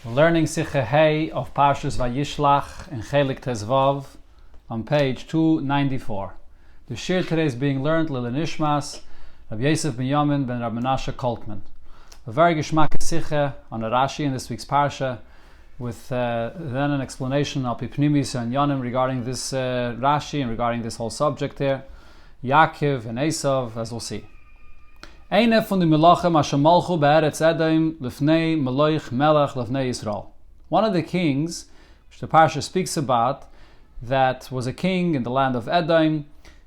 Learning Sicha Hey of Parshas Vayishlach in Chelek Tezvav on page 294. The shir today is being learned Lil Nishmas, Rabbi Yosef ben Yamin ben Rabbi Menashe Koltman. A very geschmack Sicha on a Rashi in this week's Parsha, with then an explanation of Pipnimis and Yonim regarding this Rashi and regarding this whole subject here. Yaakov and Esav, as we'll see. Eine von den Melachim asher malchu be'eretz Edom lefnei Meloich Melech lefnei Yisrael. One of the kings, which the Parsha speaks about, that was a king in the land of Edom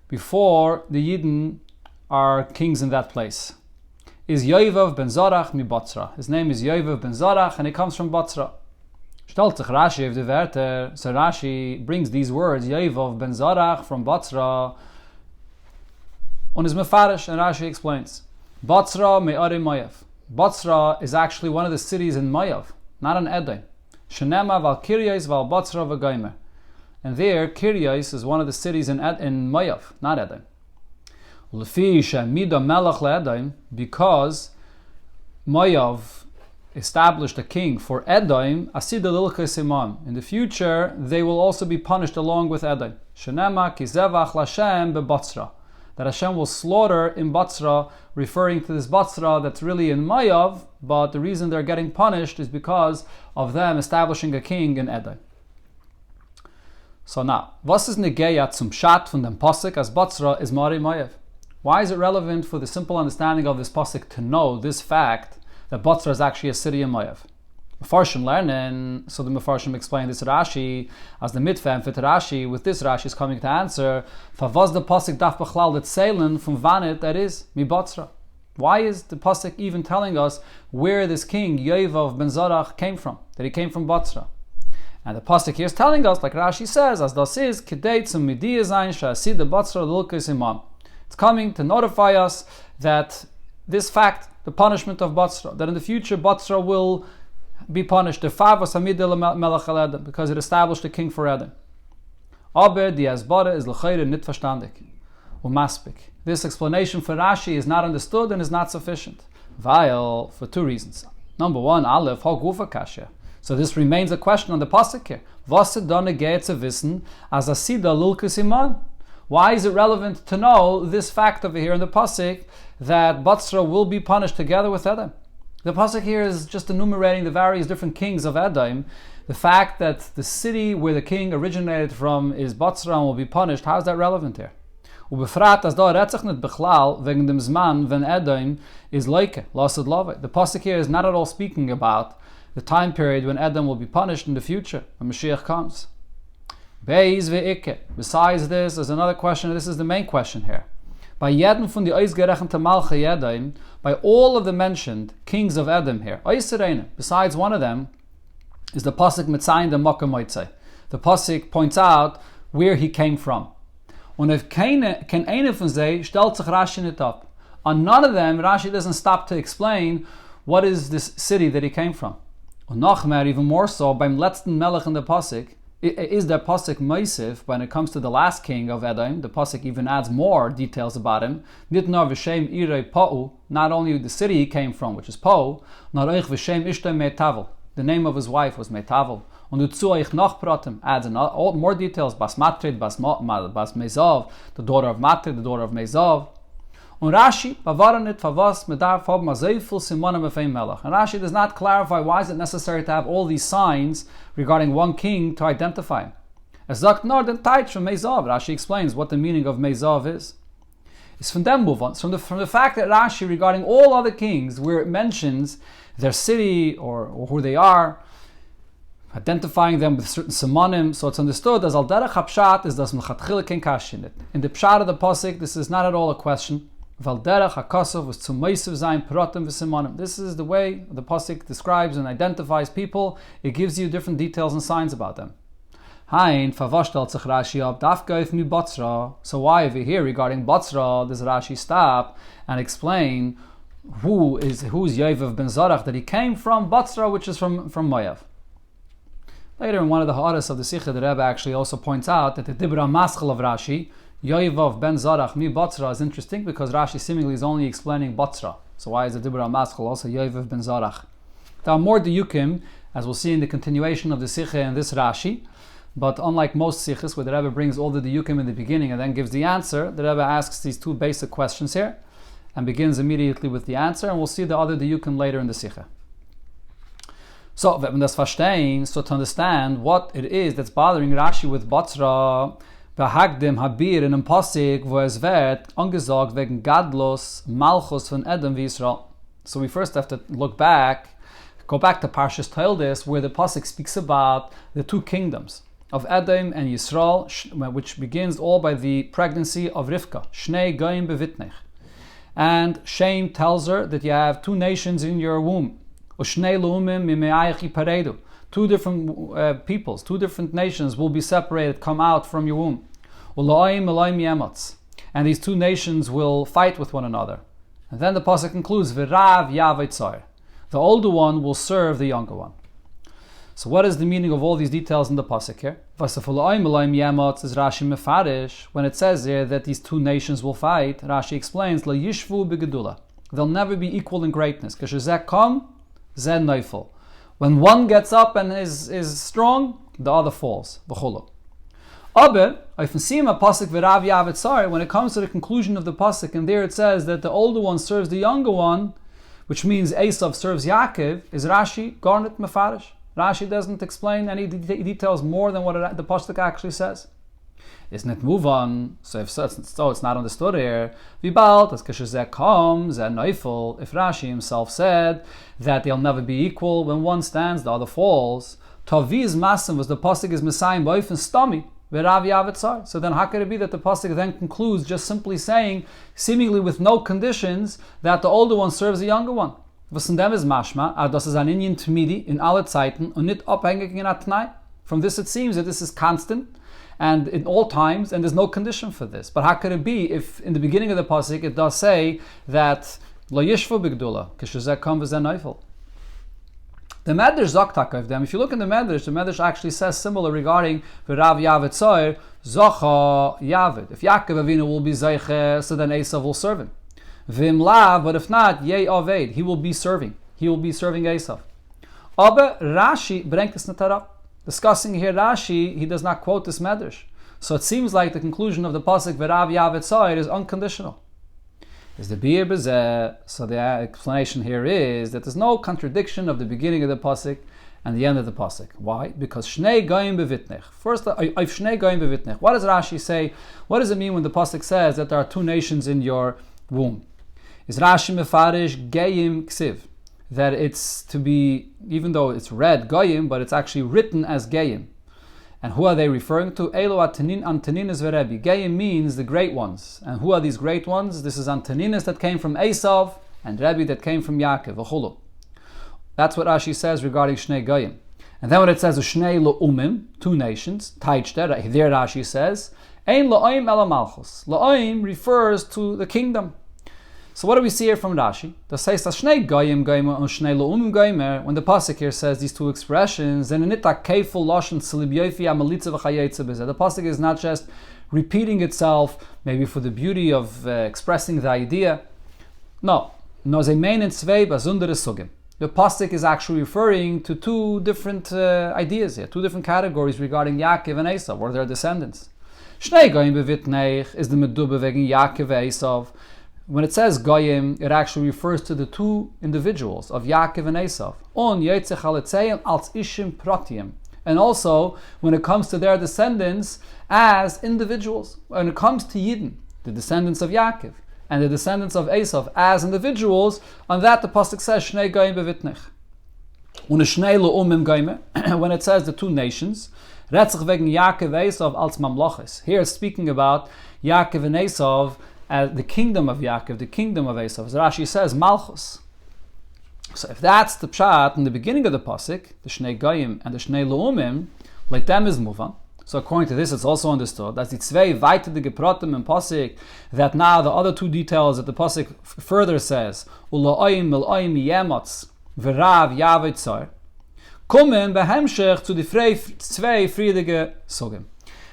before the Yidden are kings in that place, is Yovav ben Zorach mi Botzra. His name is Yovav ben Zorach and he comes from Botzra. Stellt sich Rashi auf die Werte, so Rashi brings these words, Yovav ben Zorach from Botzra, und is mefarish, and Rashi explains. Botzra me'ari Moav. Botzra is actually one of the cities in Moav, not in Edom. Shenema val Kiryos val Botzra v'goymer. And there, Kiryos is one of the cities in Moav, not Edom. Lefi she'mido melech le'Edom, because Moav established a king for Edom, asida lilkes imam. In the future, they will also be punished along with Edom. Shenema ki zevach l'Hashem be'Botzra. That Hashem will slaughter in Botzra, referring to this Botzra that's really in Moav, but the reason they're getting punished is because of them establishing a king in Edom. So now, was is negeya zum Pshat von dem Pasuk as Botzra is Mari Moav? Why is it relevant for the simple understanding of this Pasuk to know this fact that Botzra is actually a city in Moav? Mefarshim learning, so the Mefarshim explain this Rashi as the mitfem fit Rashi. With this Rashi is coming to answer for was the pasuk daf bechlal that seilen from vanit that is mi Botzra. Why is the pasuk even telling us where this king Yovav ben Zorach came from? That he came from Botzra. And the pasuk here is telling us, like Rashi says, as das is kedei zum midiya zayin sha'asid the Botzra lulkes imam. It's coming to notify us that this fact, the punishment of Botzra, that in the future Botzra will be punished because it established a king for Edom. Aber die Asbara is l'chayre nit verstandig umaspik. This explanation for Rashi is not understood and is not sufficient. Weil, for two reasons. Number one, Aleph, ha gufa kasha. So this remains a question on the pasuk here. Was it done again to wissen as asida lulkus iman? Why is it relevant to know this fact over here in the pasuk that Botzra will be punished together with Edom? The pasuk here is just enumerating the various different kings of Edom. The fact that the city where the king originated from is Botzra and will be punished, how is that relevant here? Ubefrat as da retzach net bechlal wegen dem zman when Edom is leike lasad love. The pasuk here is not at all speaking about the time period when Edom will be punished in the future when Mashiach comes. Beis ve'ike. Besides this, there's another question. This is the main question here. By all of the mentioned kings of Edom here, besides one of them, is the pasuk mitzayin the Makom Motzei. The pasuk points out where he came from. Und if keine von sie stellt sich Rashi nicht up. On none of them, Rashi doesn't stop to explain what is this city that he came from. Und noch mehr, even more so, beim letzten Melech in the pasuk, is the pasuk Meisif, when it comes to the last king of Edom, the pasuk even adds more details about him. Not only the city he came from, which is Po, the name of his wife was Metavel. And adds more details, Bas Matrid, Bas Mezav, the daughter of Matrid, the daughter of Mezav. And Rashi does not clarify why is it necessary to have all these signs regarding one king to identify him. As Rashi explains what the meaning of Mezav is. It's from them move on. From the fact that Rashi regarding all other kings where it mentions their city or who they are, identifying them with certain simonim, so it's understood as al derech hapshat is das mechatchila ken kashin. In the pshat of the pasuk, this is not at all a question. Valderach hakasov was zum meisiv zayin pratim v'simonim. This is the way the pasuk describes and identifies people. It gives you different details and signs about them. Hein favashtel tzich Rashi ab dafka mi Botzra. So why over here regarding Botzra does Rashi stop and explain who's Yovav ben Zorach, that he came from Botzra, which is from Moav. Later in one of the ha'aras of the Sikha, the Rebbe actually also points out that the Dibra Maschel of Rashi, Yovav ben Zorach mi Botzra, is interesting because Rashi seemingly is only explaining Botzra. So why is the Dibra Maschel also Yovav ben Zorach? There are more diyukim as we'll see in the continuation of the Sikha in this Rashi. But unlike most Sikhs, where the Rebbe brings all the diyukim in the beginning and then gives the answer, the Rebbe asks these two basic questions here and begins immediately with the answer, and we'll see the other diyukim later in the Sikha. So, wenn man das verstehen, so to understand what it is that's bothering Rashi with Batzra, behagdim habir in einem Pasik, wo es wird angesagt wegen Gadlos, Malchus von Edom wie Yisrael. So we first have to go back to Parshas Toildes, where the Pasik speaks about the two kingdoms of Edom and Yisrael, which begins all by the pregnancy of Rivka, Shnei Goyim Bevitnech. And Shem tells her that you have two nations in your womb. Two different peoples, two different nations will be separated, come out from your womb. And these two nations will fight with one another. And then the pasuk concludes, V'rav yavetzar. The older one will serve the younger one. So what is the meaning of all these details in the pasuk here? When it says here that these two nations will fight, Rashi explains, they'll never be equal in greatness. When one gets up and is strong, the other falls. When it comes to the conclusion of the pasuk, and there it says that the older one serves the younger one, which means Esav serves Yaakov, is Rashi garnet mefarish. Rashi doesn't explain any details more than what the pasuk actually says. Isn't it move on? So if it's not understood here. Vibalt as kashazek comes and neufel. If Rashi himself said that they'll never be equal, when one stands, the other falls. Taviz masim was the pasuk is messiah boif and stomach. So then how could it be that the pasuk then concludes just simply saying, seemingly with no conditions, that the older one serves the younger one? Was in dem is mashma, das is an Inyan Tmidi in alle Zeiten und nicht abhängig in Atnai. From this it seems that this is constant and in all times, and there's no condition for this. But how could it be if in the beginning of the pasuk it does say that lo yishvu b'gdula k'shezeh kam v'zeh neufel? The Medrash Zaktak of them, if you look in the Medrash actually says similar regarding Rav Yavet Zoyer, Zocha Yavet. If Yaakov Avinu will be Zeiche, so then Esav will serve him. Vim Lav, but if not, Yei Aved, he will be serving Esav. Aber Rashi bringt es nicht herab. Discussing here Rashi, he does not quote this Medrash. So it seems like the conclusion of the pasuk Rav Yavet Zoyer is unconditional. Is the bir bezeh? So the explanation here is that there's no contradiction of the beginning of the pasuk and the end of the pasuk. Why? Because shnei goyim bevitnech. First, shnei goyim bevitnech. What does Rashi say? What does it mean when the pasuk says that there are two nations in your womb? Is Rashi mefarish goyim ksiv? That it's to be, even though it's read goyim, but it's actually written as goyim. And who are they referring to? Elo Antoninas veRebbi. Geim means the great ones. And who are these great ones? This is Antoninas that came from Esav and Rebbe that came from Yaakov. V'chulu. That's what Rashi says regarding Shnei Goyim. And then when it says Shnei Lo'umim, two nations, Taichter, there Rashi says, Ein Lo'im ela Malchus. Lo'im refers to the kingdom. So what do we see here from Rashi? The says that Shnei Goyim Goyim and Shnei Lo'umim Goyim, when the pasuk here says these two expressions, then in it a keiful lashon tzilibyofi amalitza v'chayetze b'zeh. The pasuk is not just repeating itself, maybe for the beauty of expressing the idea. No, ze meinen zwei besondere sugim. The pasuk is actually referring to two different ideas here, two different categories regarding Yaakov and Esav, or their descendants. Shnei Goyim bevitnech is the medubah wegen Yaakov and Esav. When it says Goyim, it actually refers to the two individuals of Yaakov and Esav. On Yitzchak Aletzeim als Ishim Pratiyim. And also, when it comes to their descendants as individuals. When it comes to Yidden, the descendants of Yaakov, and the descendants of Esav as individuals, on that the pasuk says Shnei Goyim bevitnech. Und Shnei Lo'umim Goyim, when it says the two nations, Retzach wegen Yaakov Esav als Mamloches. Here it's speaking about Yaakov and Esav as the kingdom of Yaakov, the kingdom of Esav. As Rashi says, Malchus. So if that's the pshat in the beginning of the pasuk, the Shnei Goyim and the Shnei Lo'umim, like them is muvan. So according to this, it's also understood that the tzvei weitere geprotim in pasuk, that now the other two details that the pasuk further says, Ulo'im mil'oim yemotz v'rav yavetzar, kommen behemshech zu die tzvei friedige sugim.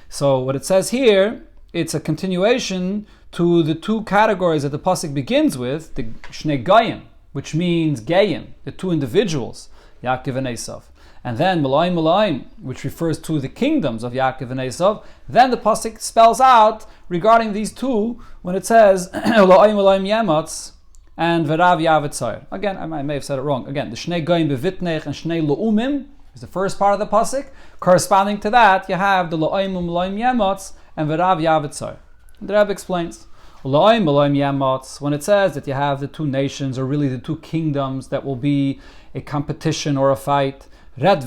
So what it says here, it's a continuation to the two categories that the pasuk begins with, the Shnei Goyim, which means Gayim, the two individuals, Yaakov and Esav. And then Malaim, which refers to the kingdoms of Yaakov and Esav. Then the pasuk spells out regarding these two when it says Malaim Yemotz and Verav Yavetzair. Again, I may have said it wrong. Again, the Shnei Goyim Bevitnech and Shnei Lu'umim is the first part of the pasuk. Corresponding to that, you have the Malaim Yemotz and Verav Yavetzair. The Rabbi explains. When it says that you have the two nations, or really the two kingdoms, that will be a competition or a fight, it's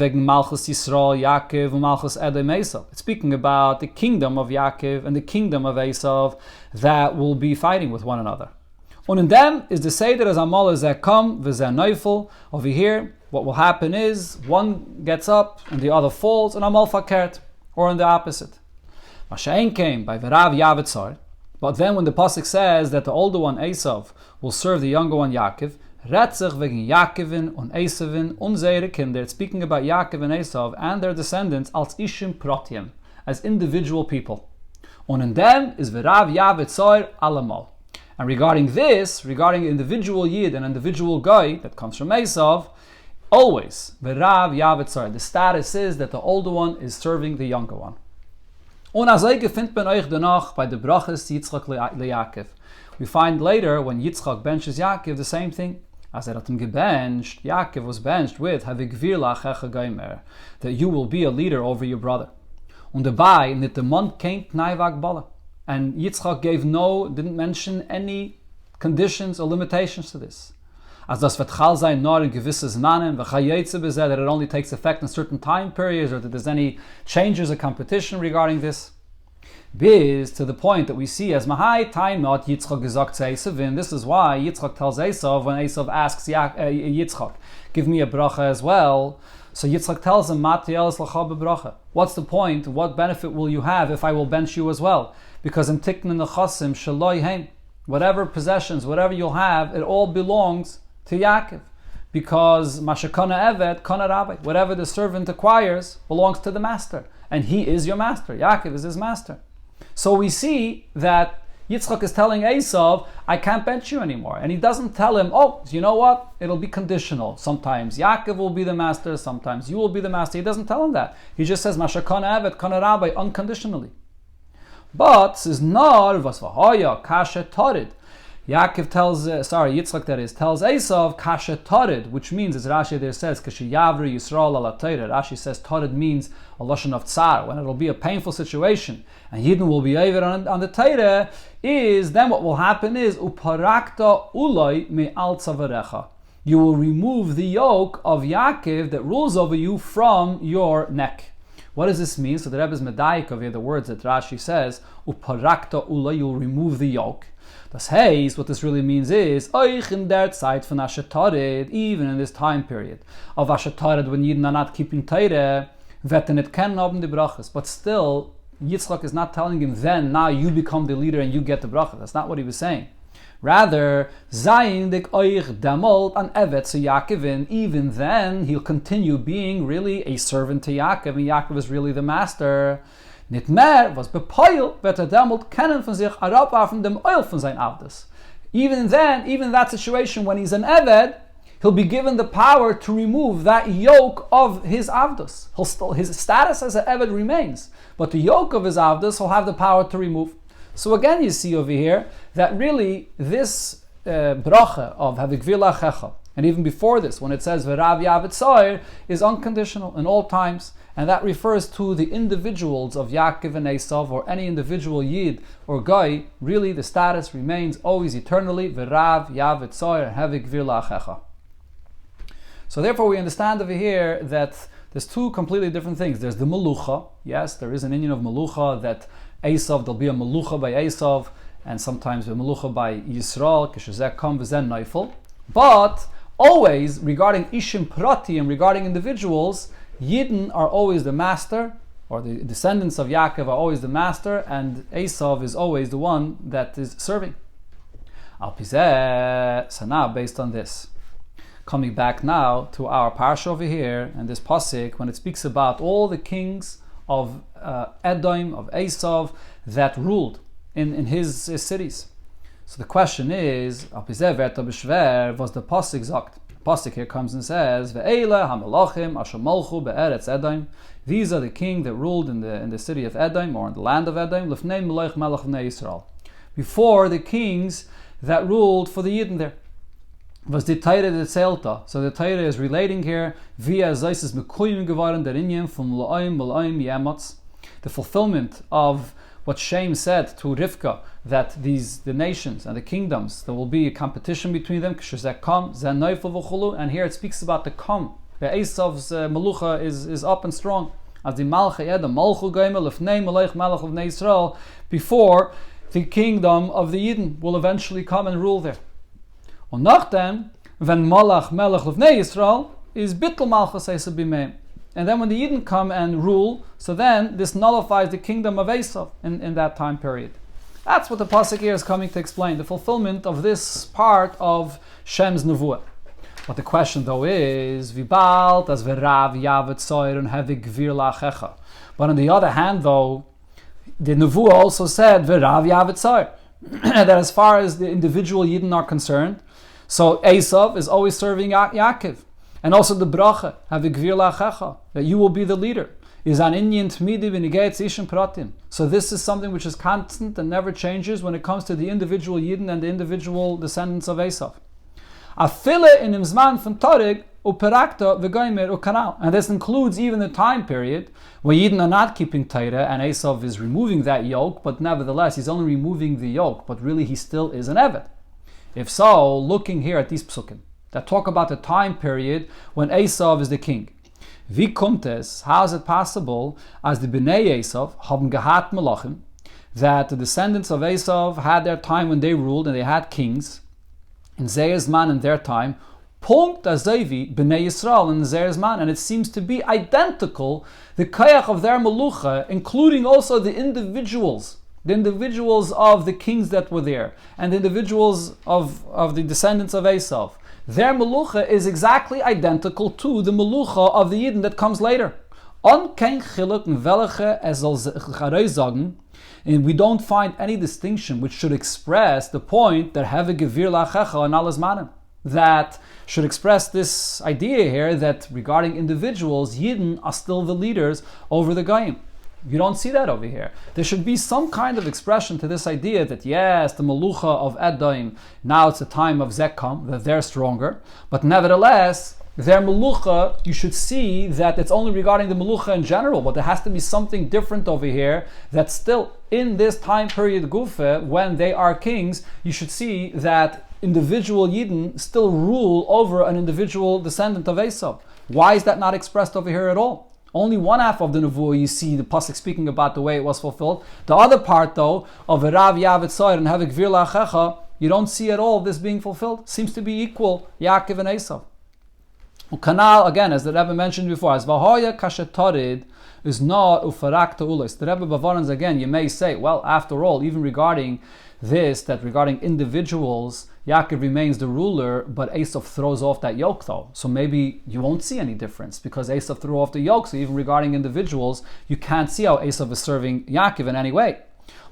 speaking about the kingdom of Yaakov and the kingdom of Esav that will be fighting with one another. Und in them is the Seder as Amal as Kom v'zeh Neufel. Over here, what will happen is one gets up and the other falls, and Amal fakert, or in the opposite. Mashain came by Verav Yavetzar. But then when the pasuk says that the older one, Esav, will serve the younger one, Yaakov, Retzach wegen Yaakovin und Esavin und seire Kinder, it's speaking about Yaakov and Esav and their descendants als Ishim Protiem, as individual people. Und in them is Verav Yavetzoir Alamal. And regarding this, regarding individual Yid and individual Guy that comes from Esav, always Verav Yavetzoir. The status is that the older one is serving the younger one. Und azay findet man euch danach bei der Brachas Yitzchak leYaakov. We find later when Yitzchak benches Yaakov the same thing. As hat him gebenched, Yaakov was benched with Vayishlach geimer, that you will be a leader over your brother. Und dabei nit the Mond kein Tnai Bala. And Yitzchak didn't mention any conditions or limitations to this. As das vertchal sein nor in gewisses Mannen, that it only takes effect in certain time periods, or that there's any changes or competition regarding this. Biz, to the point that we see as Mahai time not Yitzchak gesagt to Esavin. This is why Yitzchak tells Esav when Esav asks Yitzchak, give me a bracha as well. So Yitzchak tells him, bracha. What's the point? What benefit will you have if I will bench you as well? Because in Tiknin Nechasim Shaloi Heim, whatever possessions, whatever you'll have, it all belongs to Yaakov. Because Mashakana Evet, Kana Rabbi, whatever the servant acquires belongs to the master. And he is your master. Yaakov is his master. So we see that Yitzchak is telling Esav, I can't bench you anymore. And he doesn't tell him, oh, you know what? It'll be conditional. Sometimes Yaakov will be the master, sometimes you will be the master. He doesn't tell him that. He just says, Mashakana Evet, Kana Rabbi, unconditionally. But, says, Nar, was vahoya, kasha torid. Yitzchak tells Esav, kasha torid, which means, as Rashi there says, kashiyavri Yisrael ala Torah. Rashi says torid means a lashon of tsar, when it'll be a painful situation, and Yidden will be over on the Torah, is then what will happen is, uparakta uloi me al tzavarecha. You will remove the yoke of Yaakov that rules over you from your neck. What does this mean? So the Rebbe is medayik over here, the words that Rashi says, uparakta uloi, you'll remove the yoke. Das heißt, what this really means is, euch in der Zeit von Ashatarid, even in this time period of Ashatarid, when Yidden are not keeping Torah, wetten it kennen haben die Brachas. But still, Yitzchak is not telling him then, now you become the leader and you get the bracha. That's not what he was saying. Rather, zayin dik euch demolt an evet zu Yaakovin, even then he'll continue being really a servant to Yaakov, and Yaakov is really the master. Nit mehr, was bepoil, wird demolt kennen von sich herabwerfen dem Oil von sein Avdes. Even then, even that situation when he's an Eved, he'll be given the power to remove that yoke of his Avdos. His status as an Eved remains, but the yoke of his Avdos he'll have the power to remove. So again, you see over here that really this bracha of Vayishlach, and even before this, when it says Verav Yavetzoir, is unconditional in all times, and that refers to the individuals of Yaakov and Esav, or any individual Yid or Guy. Really, the status remains always eternally Verav Yavetzoir Vayishlach. So therefore, we understand over here that there's two completely different things. There's the Melucha. Yes, there is an Indian of Melucha that Esav, there'll be a Melucha by Esav, and sometimes a Melucha by Yisrael, Keshezek Kom V'zen Neufel. But always, regarding Ishim Prati and regarding individuals, Yidden are always the master, or the descendants of Yaakov are always the master, and Esav is always the one that is serving. Al Pizeh, so now, based on this, coming back now to our parsha over here, and this pasuk, when it speaks about all the kings of Edom, of Esav, that ruled in his cities. So the question is, was the pasuk sagt? Pasuk here comes and says, "Ve'ela hamelachim asher malchu be'eretz Edom." These are the king that ruled in the city of Edom, or in the land of Edom, lifnei melech melech bnei Yisrael, before the kings that ruled for the Yidden there. Was the Torah the Zelta? So the Torah is relating here via Zeises mekuyim geworden der Inyan from La'im Yemotz, the fulfillment of what Shem said to Rivka, that the nations and the kingdoms, there will be a competition between them. And here it speaks about the Kam. The Esav's Melucha is up and strong. As the Malcha Edom, Malchu Goimel, Lefnei Melech Malach of Israel, before the kingdom of the Yidden will eventually come and rule there. Und nachdem, when Malach Melech Lefnei Israel is Bittel Malchus Esav B'meim. And then when the Yidden come and rule, so then this nullifies the kingdom of Esav in that time period. That's what the pasuk here is coming to explain, the fulfillment of this part of Shem's Nevuah. But the question though is, Vibalt as verav yavet soir and hevig gvir lachecha. But on the other hand though, the Nevuah also said verav yavet soir, that as far as the individual Yidden are concerned, so Esav is always serving Yaakov. And also the bracha, hevig gvir lachecha, that you will be the leader. Is an Inyan Tmidi v'nigayet ishim pratim. So this is something which is constant and never changes when it comes to the individual Yidden and the individual descendants of Esav. Afile in imzman from Torig uperakta v'goymer ukanal. And this includes even the time period where Yidden are not keeping Torah and Esav is removing that yoke, but nevertheless he's only removing the yoke, but really he still is an Eved. If so, looking here at these psukim that talk about the time period when Esav is the king. Wie kommt es, how is it possible, as the Bnei Esav haben gehat Melachim, that the descendants of Esav had their time when they ruled and they had kings, in Zeir's man in their time, Punkt Azevi Bnei Yisrael in Zeir's man, and it seems to be identical, the kayach of their Melucha, including also the individuals of the kings that were there, and the individuals of the descendants of Esav. Their Melucha is exactly identical to the Melucha of the Yidden that comes later. On kein chiluk welche soll sagen, and we don't find any distinction which should express the point that have a gevir lachecha and alles manim, that should express this idea here that regarding individuals, Yidden are still the leaders over the Goyim. You don't see that over here. There should be some kind of expression to this idea that yes, the Melucha of Edom, now it's a time of Zekam, that they're stronger, but nevertheless, their Melucha, you should see that it's only regarding the Melucha in general, but there has to be something different over here that still in this time period Gufe, when they are kings, you should see that individual Yidden still rule over an individual descendant of Esav. Why is that not expressed over here at all? Only one half of the Nevuah you see the pasuk speaking about the way it was fulfilled. The other part though, of Verav Yavet Soir and Havik Vir Lachecha, you don't see at all this being fulfilled. Seems to be equal, Yaakov and Esav. Kanal, again, as the Rebbe mentioned before, as Vahoya Kashetorid is not Ufarakta Ulis. The Rebbe Bavarans, again, you may say, well, after all, even regarding this, that regarding individuals, Yaakov remains the ruler, but Esav throws off that yoke though. So maybe you won't see any difference because Esav threw off the yoke. So even regarding individuals, you can't see how Esav is serving Yaakov in any way.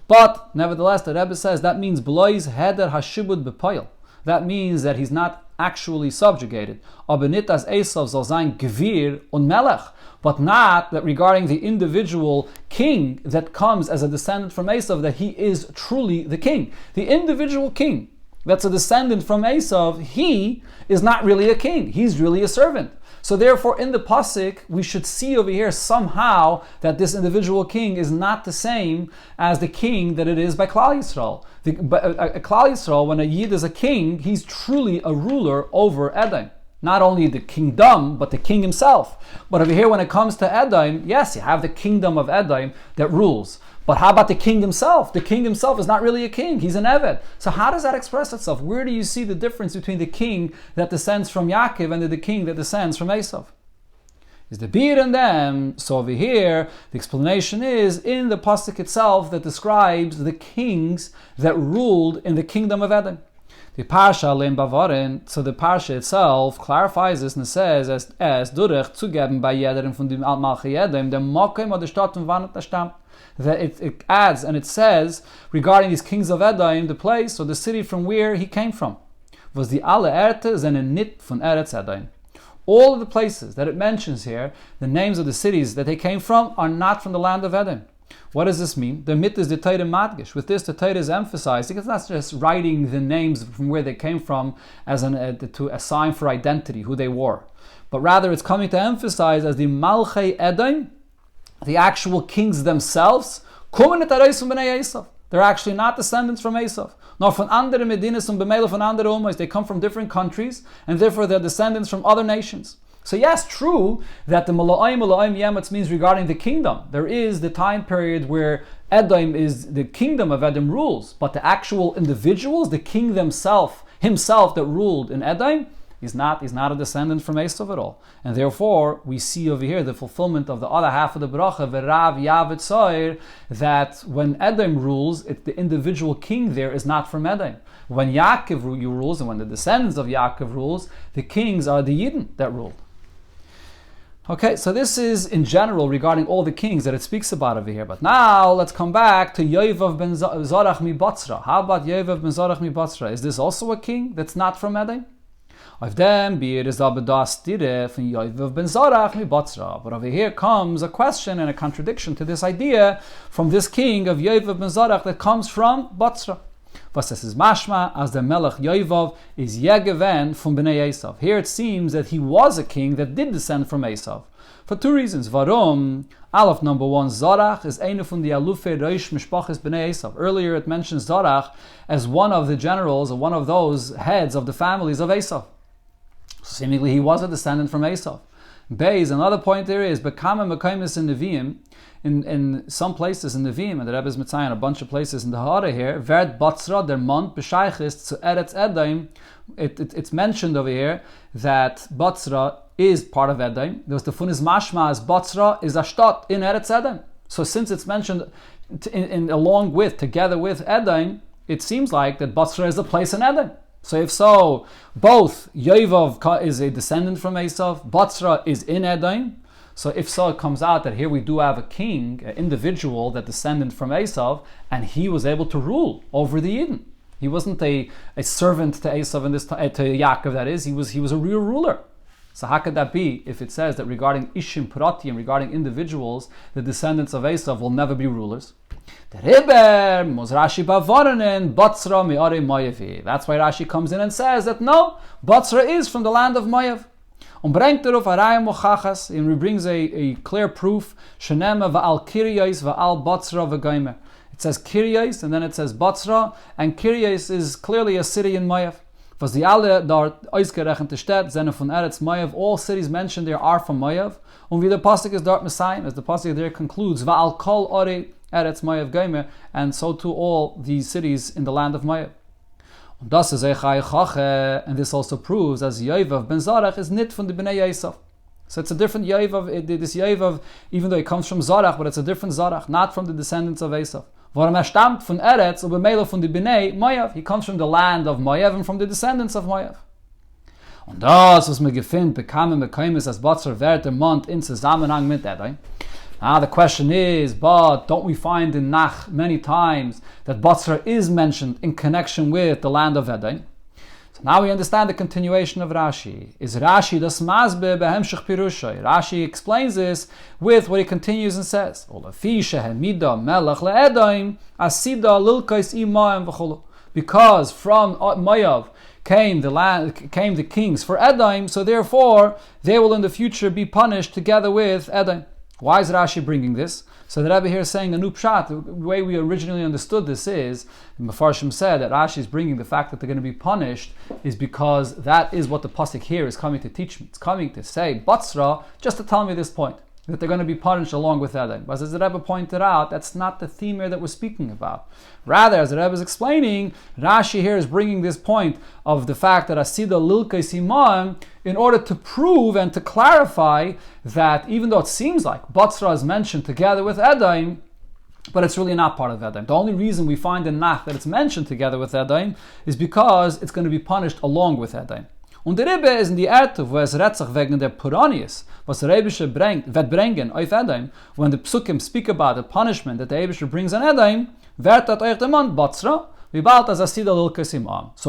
But nevertheless, the Rebbe says that means Blois Heder Hashibud Bepoil. That means that he's not actually subjugated. Aber nit as Esav soll sein Gvir und Melech. But not that regarding the individual king that comes as a descendant from Esav, that he is truly the king. The individual king that's a descendant from Esav, he is not really a king. He's really a servant. So therefore, in the pasuk, we should see over here somehow that this individual king is not the same as the king that it is by Klal Yisrael. A Klal Yisrael, when a Yid is a king, he's truly a ruler over Edom. Not only the kingdom, but the king himself. But over here, when it comes to Edom, yes, you have the kingdom of Edom that rules. But how about the king himself? The king himself is not really a king, he's an Eved. So how does that express itself? Where do you see the difference between the king that descends from Yaakov and the king that descends from Esav? Is the beard in them? So over here, the explanation is in the pasuk itself that describes the kings that ruled in the kingdom of Edom. The Parsha Leim Bavarin, so the Parsha itself clarifies this and says, as Durech zugeben bei jedem von dem Malchi Edom, dem Mokim oder Stadt und Wannet der Stamm. That it adds and it says regarding these kings of Edom, the place or the city from where he came from. was die alle Erte seine nit von Eretz Edom. All of the places that it mentions here, the names of the cities that they came from, are not from the land of Edom. What does this mean? The mit is the Torah madgish. With this, the Torah is emphasized because that's just writing the names from where they came from as to a sign for identity, who they were. But rather, it's coming to emphasize as the Malchei Edom, the actual kings themselves. They're actually not descendants from Esav, nor from andere Medinas and Bemele from andere Ummos. They come from different countries, and therefore they're descendants from other nations. So yes, true that the Mala'im Yemetz means regarding the kingdom. There is the time period where Edom is the kingdom of Edom rules, but the actual individuals, the king himself that ruled in Edom, he's not a descendant from Esav at all. And therefore, we see over here the fulfillment of the other half of the bracha, V'rav Yavet Soir, that when Edom rules, the individual king there is not from Edom. When Yaakov rules, and when the descendants of Yaakov rules, the kings are the Yidden that rule. Okay, so this is in general regarding all the kings that it speaks about over here. But now let's come back to Yovav ben Zorach mi Botzra. How about Yovav ben Zorach mi Botzra? Is this also a king that's not from Edom? Of them, be it is Abadas Tire from Yovav ben Zorach mi Botzra. But over here comes a question and a contradiction to this idea from this king of Yovav ben Zorach that comes from Botzra. Was es is mashma as the Melech Yovav is Yegeven from Bnei Esav. Here it seems that he was a king that did descend from Esav. For two reasons. Varum, Aleph number one, Zorach is eine von the Alufe Reish Mishpachas Bnei Esav. Earlier it mentions Zorach as one of the generals, or one of those heads of the families of Esav. Seemingly he was a descendant from Esav. Beis, another point there is, Bekama Mekaimis in Nevi'im, in some places in Nevi'im, and the Rebbe is Mitzayin, a bunch of places in the Hara here, Vert Botzra, der Mond, Beshaychis, zu Eretz Edom, it's mentioned over here that Botzra is part of Edom. There's the Funis Mashma as Botzra is a stat in Eretz Edom. So since it's mentioned together with Edom, it seems like that Botzra is a place in Edom. So if so, both Yovav is a descendant from Esav, Botzra is in Edom. So if so, it comes out that here we do have a king, an individual that descended from Esav, and he was able to rule over the Yidden. He wasn't a servant to Esav to Yaakov, that is. He was a real ruler. So how could that be if it says that regarding Ishim Prati and regarding individuals, the descendants of Esav will never be rulers? That's why Rashi comes in and says that no, Botzra is from the land of Moav. And he brings a clear proof. It says Kiryais and then it says Botzra, and Kiryais is clearly a city in Moav. Was die alle dort ausgerechnete Städte sind von Eretz Moav. All cities mentioned there are from Moav. Und wie der Pasuk is dort Messiah, as the Pasuk there concludes, Va'al kol ore Eretz Moav Gomer, and so to all these cities in the land of Moav. And das is and this also proves as Yovav ben Zorach is nit from the Bnei Esav. So it's a different Yovav. This Yovav, even though it comes from Zorach, but it's a different Zorach, not from the descendants of Esav. Warum stammt von Eretz und Bemele von the Bnei Moav. He comes from the land of Moav and from the descendants of Moav. Und das, was mir gefindt, bekamen Mekaimis as Botzra Werte Mond in Zusammenhang mit Edom. Now the question is, but don't we find in Nach many times that Botzra is mentioned in connection with the land of Edom? So now we understand the continuation of Rashi. Is Rashi das Masbe behemshich pirushay? Rashi explains this with what he continues and says, because from Moav came the kings for Edom, so therefore they will in the future be punished together with Edom. Why is Rashi bringing this? So the Rabbi here is saying a new pshat. The way we originally understood this is, Mefarshim said that Rashi is bringing the fact that they're going to be punished is because that is what the pasuk here is coming to teach me. It's coming to say, Botzra, just to tell me this point, that they're going to be punished along with Edom. But as the Rebbe pointed out, that's not the theme here that we're speaking about. Rather, as the Rebbe is explaining, Rashi here is bringing this point of the fact that Asida Lilkei Simon in order to prove and to clarify that even though it seems like Botzra is mentioned together with Edom, but it's really not part of Edom. The only reason we find in Nach that it's mentioned together with Edom is because it's going to be punished along with Edom. Und der Rebbe ist in die Erde, wo es Retzach wegen der Puranius, was der Rebbe wird bringen auf Edom, when the Psukim speak about the punishment that the Rebbe brings on Edom, wird dat euch der Mann Botzra, So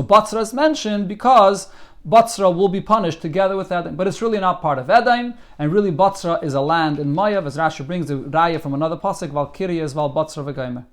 Batzra is mentioned because Batzra will be punished together with Edom, but it's really not part of Edom, and really Batzra is a land in Moav, as Rashi brings the raya from another pasuk, Val Kirya is Val Batzra v'Gomer.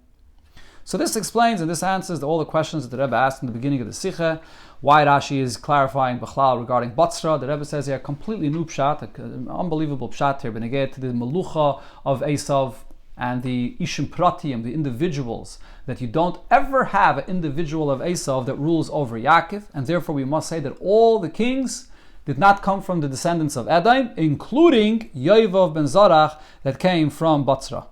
So this explains and this answers all the questions that the Rebbe asked in the beginning of the Sikha, why Rashi is clarifying Bechlal regarding Batzra. The Rebbe says here, completely new pshat, an unbelievable pshat here, beneged to the Melucha of Esav and the Ishim Pratim, the individuals, that you don't ever have an individual of Esav that rules over Yaakov, and therefore we must say that all the kings did not come from the descendants of Edom, including Yovav ben Zarach that came from Batzra.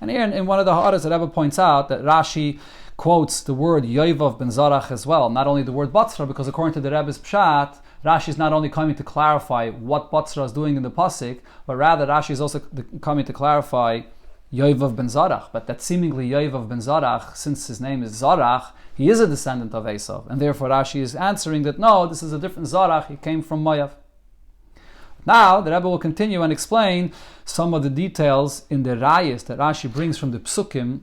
And here in one of the Ha'aras, the Rebbe points out that Rashi quotes the word Yovav ben Zarach as well, not only the word Batzra, because according to the Rebbe's pshat, Rashi is not only coming to clarify what Batzra is doing in the pasuk, but rather Rashi is also coming to clarify Yovav ben Zarach, but that seemingly Yovav ben Zarach, since his name is Zarach, he is a descendant of Esav, and therefore Rashi is answering that no, this is a different Zarach, he came from Moav. Now, the Rebbe will continue and explain some of the details in the rayas that Rashi brings from the psukim,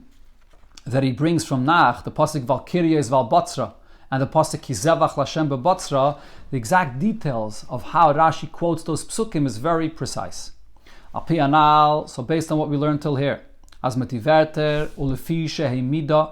that he brings from Nach, the pasuk Val Kirya is Val Batzra, and the pasuk Kizevach Lashem beBatzra. The exact details of how Rashi quotes those psukim is very precise. Api anal, so based on what we learned till here, as metiverter ulefi shehimida,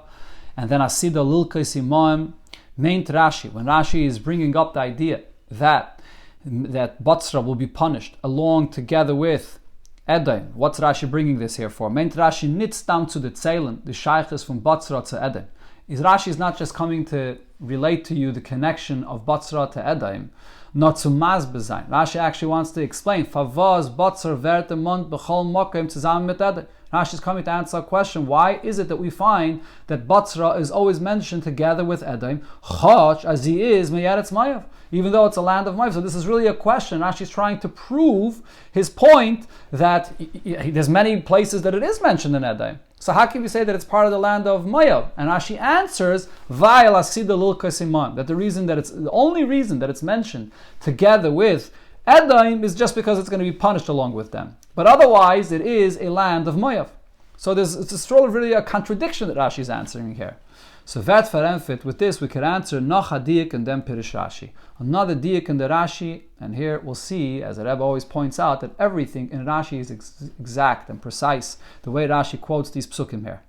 and then asida lilkei simoim, meant Rashi, when Rashi is bringing up the idea that Batzra will be punished along together with Edom. What's Rashi bringing this here for? Meant Rashi nitz down to the Tzeilen, the Shaykhs from Batzra to Edom. Rashi is not just coming to relate to you the connection of Batzra to Edom, not to Mazbezain. Rashi actually wants to explain, Favaz Batzra verte mond b'chol mokem zusammen mit Edom. Rashi is coming to answer a question, why is it that we find that Batzra is always mentioned together with Edom, Choch, as he is Me'eretz Moav, even though it's a land of Moav. So this is really a question. Rashi is trying to prove his point that there's many places that it is mentioned in Edom. So how can we say that it's part of the land of Moav? And Rashi answers, Vayel asida lilkos imam, that the only reason that it's mentioned together with Edom is just because it's going to be punished along with them. But otherwise, it is a land of Moav. So it's really a contradiction that Rashi is answering here. So vet verenfit, with this we can answer noch a diak and then pirish Rashi. Another diak in the Rashi, and here we'll see, as the Rebbe always points out, that everything in Rashi is exact and precise, the way Rashi quotes these psukim here.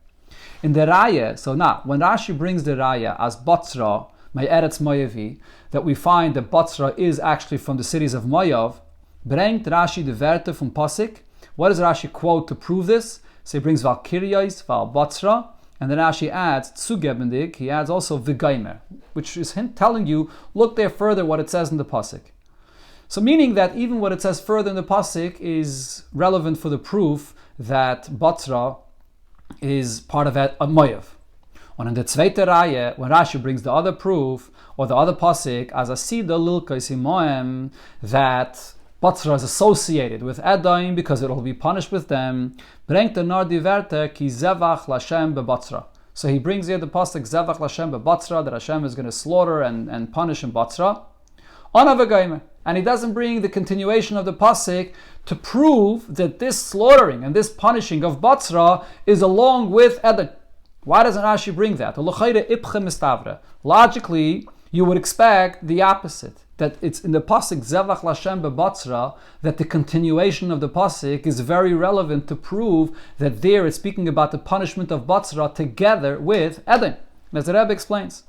In the Raya, so now, when Rashi brings the Raya as Batzra, Me'eretz Moavi, that we find that Batzra is actually from the cities of Moav, bringt Rashi the Werte from Pasik. What does Rashi quote to prove this? So he brings Val Kiryais, Val Batzra, and then Rashi adds Tzugebendig, he adds also V'gaimer, which is telling you, look there further what it says in the Pasik. So meaning that even what it says further in the Pasik is relevant for the proof that Batzra is part of Moav. And in the Zweite Reihe, when Rashi brings the other proof, or the other Pasik, as Asida Lilkos Imoem, that Batzra is associated with Edom because it will be punished with them. Bringt the Nardi Verte ki Zevach Lashem beBatzra. So he brings here the pasuk Zevach Lashem beBatzra, that Hashem is going to slaughter and punish in Batzra. And he doesn't bring the continuation of the pasuk to prove that this slaughtering and this punishing of Batzra is along with Edom. Why doesn't Rashi bring that? Logically, you would expect the opposite. That it's in the pasuk Zevach Lashem beBatzra that the continuation of the pasuk is very relevant to prove that there it's speaking about the punishment of Batzra together with Edom, as the Rebbe explains.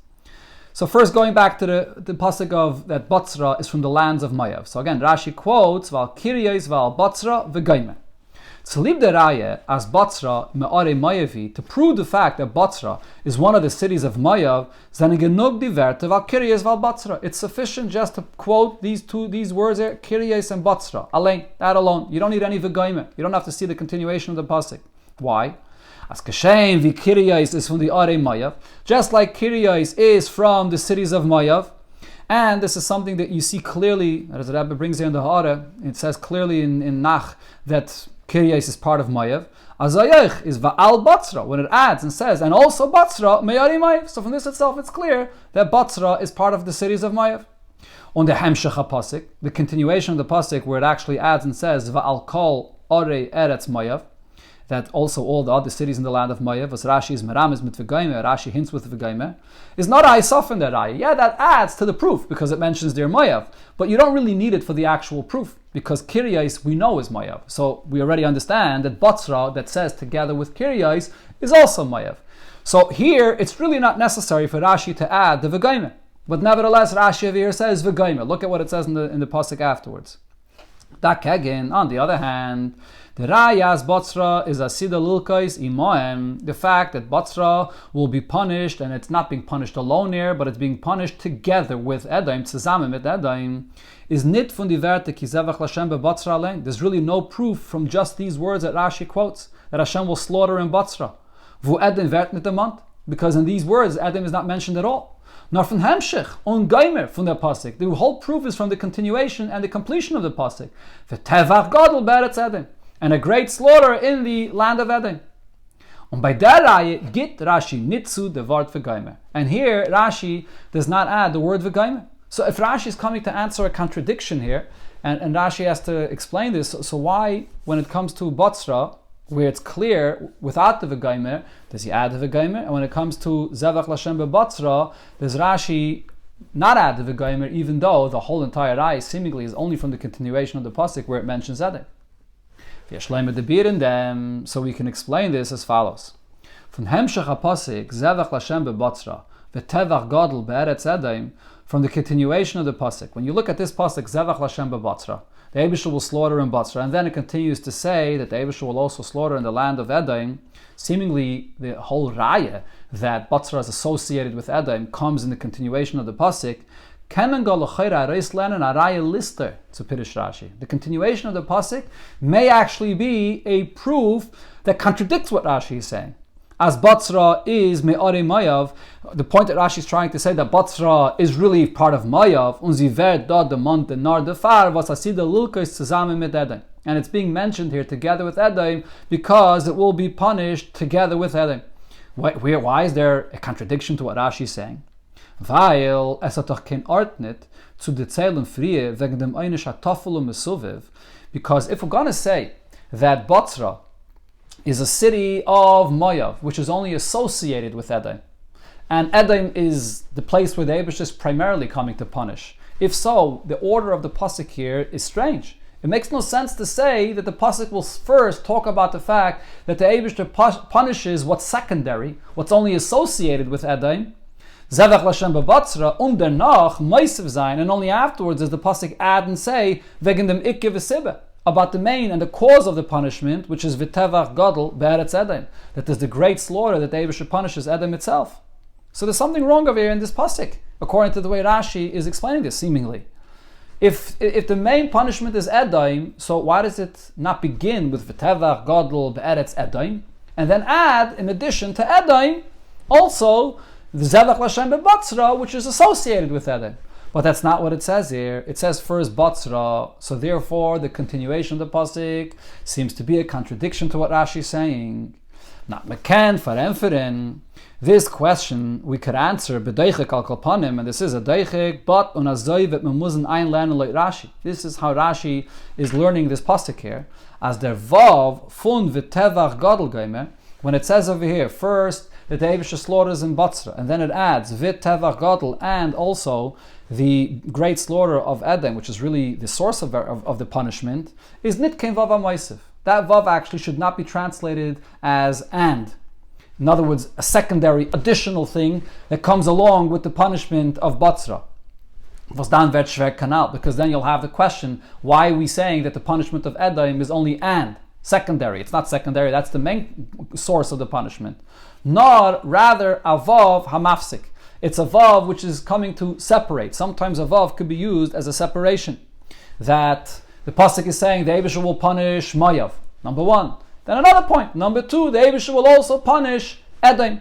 So first going back to the pasuk of that Batzra is from the lands of Moav. So again, Rashi quotes Val Kiryais Val Batzra v'Gomer. Tzalib de Raya as Batzra me'are Moavi, to prove the fact that Batzra is one of the cities of Moav, zane genug di Werte Val Kiryais Val Batzra. It's sufficient just to quote these words here, Kiryais and Batzra. Allein, that alone. You don't need any V'Gomer. You don't have to see the continuation of the pasuk. Why? As Kashem vi Kiryais is from the Are Moav, just like Kiryais is from the cities of Moav. And this is something that you see clearly, as the Rabbi brings here in the Hara, it says clearly in Nach that Kiryais is part of Moav. Azayach is Va'al Batzra, when it adds and says, and also Batzra, Me'ari Moav. So from this itself, it's clear that Batzra is part of the cities of Moav. On the Hemshech HaPasik, the continuation of the Pasik, where it actually adds and says, Va'al Kol Ore Eretz Moav, that also all the other cities in the land of Moav, as Rashi is Meramis mit V'gaime, Rashi hints with V'gaime, is not a Isaf in that Raya. Yeah, that adds to the proof because it mentions their Moav, but you don't really need it for the actual proof because Kiryais we know is Moav. So we already understand that Batzra that says together with Kiryais is also Moav. So here it's really not necessary for Rashi to add the V'gaime, but nevertheless Rashi over here says V'gaime. Look at what it says in the pasuk afterwards. Dakegin, on the other hand, the Rayas Batzra is a Sida Lilkais Imoem, the fact that Batzra will be punished, and it's not being punished alone here, but it's being punished together with Edom, zusammen mit Edom, is nit von die Werte ki zevach Lashem be Batzra allein. There's really no proof from just these words that Rashi quotes that Hashem will slaughter in Batzra. Vu Edom wert nit amant, because in these words Edom is not mentioned at all. Nor from Hemshech, on Geimer from the pasuk. The whole proof is from the continuation and the completion of the pasuk. V'tevach gadol be'eretz Edom, and a great slaughter in the land of Edom. Und bei der Reihe git Rashi nitzu the word v'geimer. And here Rashi does not add the word v'geimer. So if Rashi is coming to answer a contradiction here, and Rashi has to explain this, so why, when it comes to Batzra, where it's clear without the v'geimer, does he add the v'geimer? And when it comes to Zevach Lashem beBatzra, does Rashi not add the v'geimer, even though the whole entire Rai seemingly is only from the continuation of the pasuk where it mentions Edom? So we can explain this as follows. From Hemshech HaPasik, Zevach Lashem beBatzra, V'tevach Gadol be'eretz Edom, from the continuation of the pasuk. When you look at this pasuk, Zevach Lashem beBatzra, the Eibusher will slaughter in Batzra, and then it continues to say that the Eibusher will also slaughter in the land of Edom. Seemingly, the whole raya that Batzra is associated with Edom comes in the continuation of the pasuk. The continuation of the pasuk may actually be a proof that contradicts what Rashi is saying. As Batzra is me'are Mayav, the point that Rashi is trying to say that Batzra is really part of Mayav, and it's being mentioned here together with Edom because it will be punished together with Edom. Why is there a contradiction to what Rashi is saying? Weil es hat doch kein Ort nicht zu de Zeilen frie wegen dem einisch Atafel und Mesuviv. Because if we're going to say that Batzra is a city of Moav, which is only associated with Edom, and Edom is the place where the Eibush is primarily coming to punish. If so, the order of the pasuk here is strange. It makes no sense to say that the pasuk will first talk about the fact that the Eibush punishes what's secondary, what's only associated with Edom, Zevach Lashem beBatzra, und danach Meisev sein, and only afterwards does the pasuk add and say wegen dem Ikke v'Sibbe, about the main and the cause of the punishment, which is V'tevach Gadol be'eretz Edom, that there's the great slaughter that the Eibush punishes Edom itself. So there's something wrong over here in this pasuk, according to the way Rashi is explaining this, seemingly. If the main punishment is Edom, so why does it not begin with V'tevach Gadol be'eretz Edom, and then add, in addition to Edom, also the Zevach Lashem beBatzra, which is associated with Edom? But that's not what it says here. It says first Batzra, so therefore the continuation of the pasuk seems to be a contradiction to what Rashi is saying. Not mekan faremferen. This question we could answer b'deichik al kalpanim, and this is a deichik, but unazoi vet memuzen ein lernen like Rashi. This is how Rashi is learning this pasuk here. As der vav fun v'tevach gadol geimer, when it says over here first that the Eibush slaughters in Batzra, and then it adds v'tevach gadol, and also the great slaughter of Edom, which is really the source of the punishment, is nitkein vav amaisiv. That vav actually should not be translated as and. In other words, a secondary, additional thing that comes along with the punishment of Batzra. Was dan wird schwer kanal, because then you'll have the question, why are we saying that the punishment of Edom is only and? Secondary. It's not secondary, that's the main source of the punishment. Nor, rather, a vav hamafsik. It's a vav which is coming to separate. Sometimes a vav could be used as a separation. That the pasuk is saying the Eibush will punish Moav, number one. Then another point, number two, the Eibush will also punish Edom.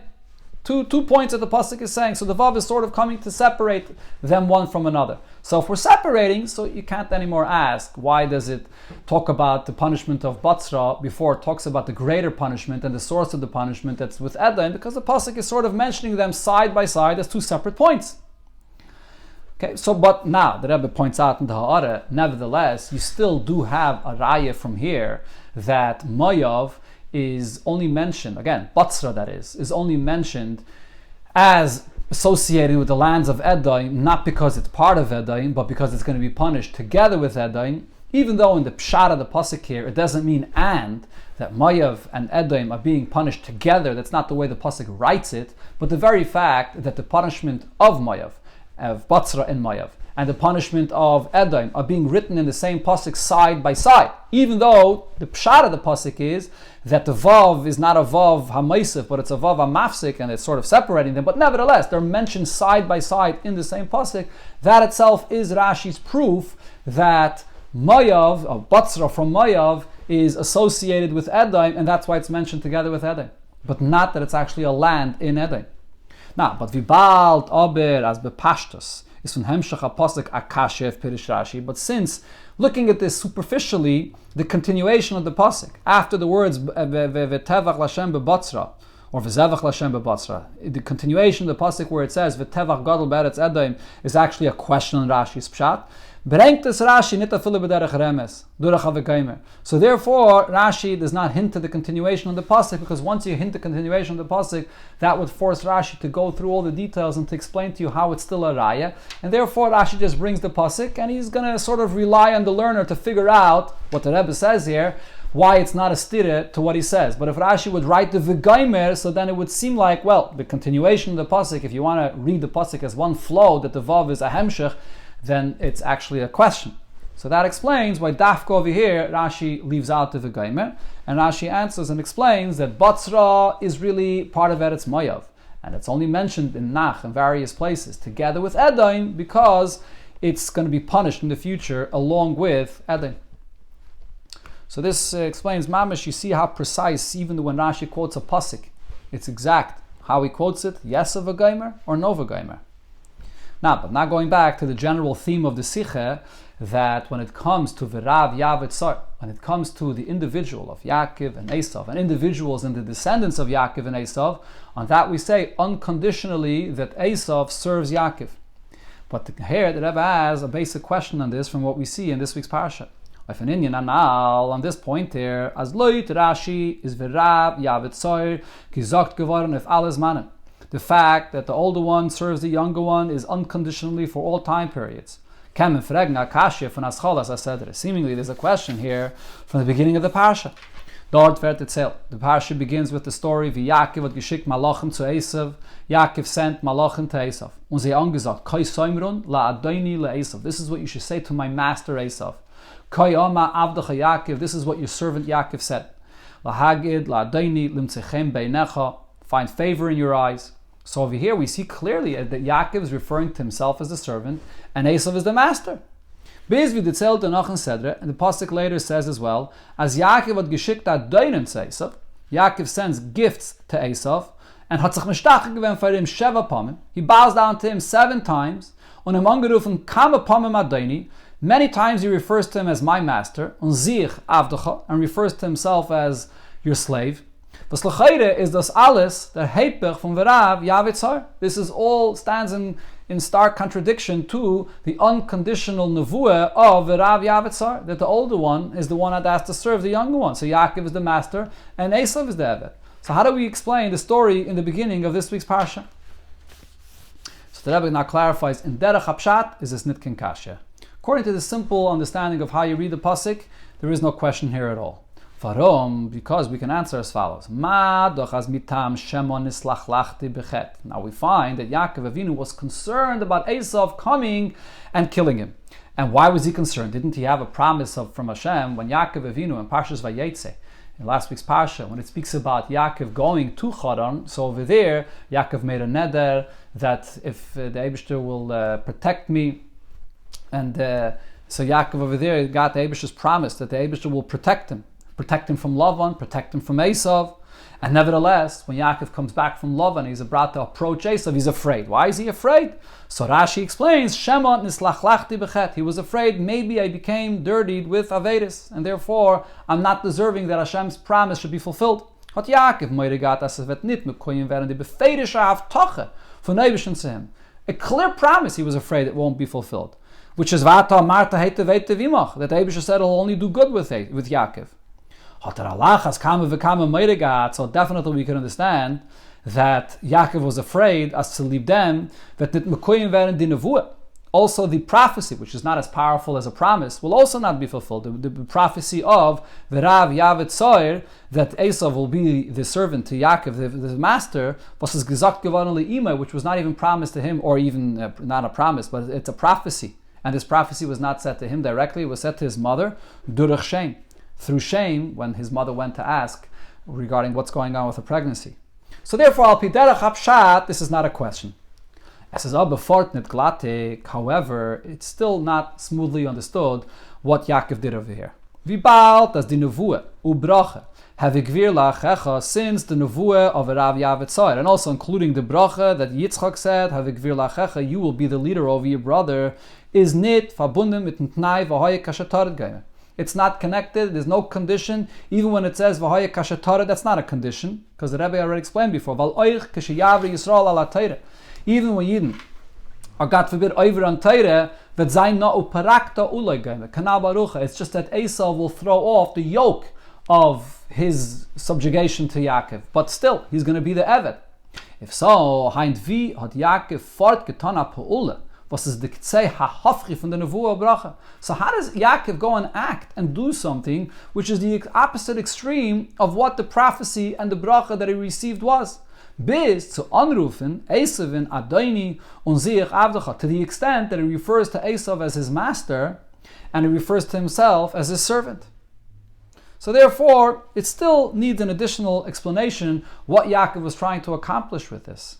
Two points that the pasuk is saying. So the vav is sort of coming to separate them one from another. So if we're separating, so you can't anymore ask, why does it talk about the punishment of Batzra before it talks about the greater punishment and the source of the punishment that's with Edom? Because the pasuk is sort of mentioning them side by side as two separate points. Okay, so but now the Rebbe points out in the Ha'ara, nevertheless, you still do have a raya from here that Moav is only mentioned, again, Batzra that is only mentioned as associated with the lands of Edom, not because it's part of Edom, but because it's going to be punished together with Edom, even though in the Pshat of the Pasuk here, it doesn't mean and, that Moav and Edom are being punished together. That's not the way the Pasuk writes it, but the very fact that the punishment of Moav, of Batzra and Moav, and the punishment of Edom are being written in the same pasuk side by side, even though the pshat of the pasuk is that the vav is not a vav hamaisiv, but it's a vav hamafsik, and it's sort of separating them. But nevertheless, they're mentioned side by side in the same pasuk. That itself is Rashi's proof that Moav, or Batzra from Moav, is associated with Edom, and that's why it's mentioned together with Edom, but not that it's actually a land in Edom. Now, but vibalt aber as bepashtus is from Hemshach HaPasuk Akashev Pirish Rashi. But since looking at this superficially, the continuation of the pasuk after the words V'tevach Lashem bebatzra or V'zevach Lashem bebatzra, the continuation of the pasuk where it says V'tevach Gadol Beretz Edom is actually a question on Rashi's pshat. Brengt es Rashi nit afilu b'derech remes durach havekaimer. So therefore, Rashi does not hint to the continuation of the pasuk, because once you hint the continuation of the pasuk, that would force Rashi to go through all the details and to explain to you how it's still a raya. And therefore, Rashi just brings the pasuk, and he's going to sort of rely on the learner to figure out what the Rebbe says here, why it's not a stira to what he says. But if Rashi would write the v'gaimer, so then it would seem like, well, the continuation of the pasuk, if you want to read the pasuk as one flow, that the vav is a hemshech, then it's actually a question. So that explains why Dafka over here, Rashi leaves out the V'gaimer, and Rashi answers and explains that Batzra is really part of Eretz Moav, and it's only mentioned in Nach in various places, together with Edom, because it's going to be punished in the future along with Edom. So this explains Mamish. You see how precise, even when Rashi quotes a pasuk, it's exact how he quotes it, yes a V'gaimer or no V'gaimer. Now going back to the general theme of the Sikha, that when it comes to V'rav Yavetzar, when it comes to the individual of Yaakov and Esav, and individuals and the descendants of Yaakov and Esav, on that we say unconditionally that Esav serves Yaakov. But here the Rebbe has a basic question on this from what we see in this week's parasha. On this point here, as loit Rashi is V'rav Yavetzar gesagt geworden auf alles Mannen. The fact that the older one serves the younger one is unconditionally for all time periods. Seemingly there's a question here from the beginning of the parsha. The parsha begins with the story wie Yaakov hat geschickt Malachim zu Esav. Yaakov sent Malachim to Esav. Und sie angesagt, Kai Soimrun la Adoni le Esav. This is what you should say to my master Esav. Kai Oma Avdacha Yaakov. This is what your servant Yaakov said. La Hagid la Adoni limtzechem beinecha. Find favor in your eyes. So over here we see clearly that Yaakov is referring to himself as the servant and Esav is the master. And the pasuk later says as well, as Yaakov had geschickt Adoinen zu Esav, Yaakov sends gifts to Esav, and hat sich mishtach gewen for him sheva pamim. He bows down to him 7 times, und ihm angerufen kama pamim Adoini. Many times he refers to him as my master, und zich avdacha, and refers to himself as your slave. Was l'chayre is das alles der Heipech von V'rav Yavetzar. This is all stands in stark contradiction to the unconditional nevuah of V'rav Yavetzar, that the older one is the one that has to serve the younger one. So Yaakov is the master and Esav is the Eved. So how do we explain the story in the beginning of this week's parsha? So the Rebbe now clarifies, in Derech HaPshat is this Nitkin Kasha. According to the simple understanding of how you read the pasuk, there is no question here at all. Varom, because we can answer as follows. Now we find that Yaakov Avinu was concerned about Esav coming and killing him. And why was he concerned? Didn't he have a promise from Hashem when Yaakov Avinu in Parshas Vayetze, in last week's Parsha, when it speaks about Yaakov going to Charan, so over there, Yaakov made a neder that if the Eibishter will protect me, and so Yaakov over there got the Eibishter's promise that the Eibishter will protect him from Lavan, protect him from Esav. And nevertheless, when Yaakov comes back from Lavan, he's about to approach Esav, he's afraid. Why is he afraid? So Rashi explains, Shemot nislachlachti bechet. He was afraid, maybe I became dirtied with Averis, and therefore I'm not deserving that Hashem's promise should be fulfilled. Hat Yaakov moiregat as es vet nit mekoyim werden die befeidische Avtache von Eibishn zu him. A clear promise he was afraid it won't be fulfilled. Which is Vata Marta Heite Veite Vimach, that Eibishn said he'll only do good with Yaakov. So definitely we can understand that Yaakov was afraid as to leave them, also the prophecy, which is not as powerful as a promise, will also not be fulfilled. The prophecy of V'rav Yavet Soir, that Esav will be the servant to Yaakov, the master, which was not even promised to him, or even not a promise, but it's a prophecy. And this prophecy was not said to him directly, it was said to his mother, Durach Shem, through shame, when his mother went to ask regarding what's going on with the pregnancy. So therefore, Al Piderach Hapshat, this is not a question. It says, however, it's still not smoothly understood what Yaakov did over here. Vibalt as the nevuah ubracha have Vayishlach since the nevuah of Rav Yavet Soir, and also including the bracha that Yitzchak said, have Vayishlach, you will be the leader over your brother, is nit verbunden mit tnai v'hoye kashatarad geimer. It's not connected, there's no condition. Even when it says v'hoye kashatarad, that's not a condition, because the Rabbi already explained before. Val oich kashiyavri Yisrael ala Torah. Even when Yidden are, God forbid, over on Torah, that zayin na uparakta ulay geimer, kanal barucha. It's just that Esau will throw off the yoke of his subjugation to Yaakov, but still, he's going to be the Eved. If so, hind vi hat Yaakov fortgetan a pe'ula. Was is the Ktsei ha'hafchi from the Nevuah bracha? So how does Yaakov go and act and do something which is the opposite extreme of what the prophecy and the bracha that he received was? Bis zu anrufen Esavin Adoni und Ziach Avdecha, to the extent that he refers to Esav as his master and he refers to himself as his servant. So therefore, it still needs an additional explanation what Yaakov was trying to accomplish with this.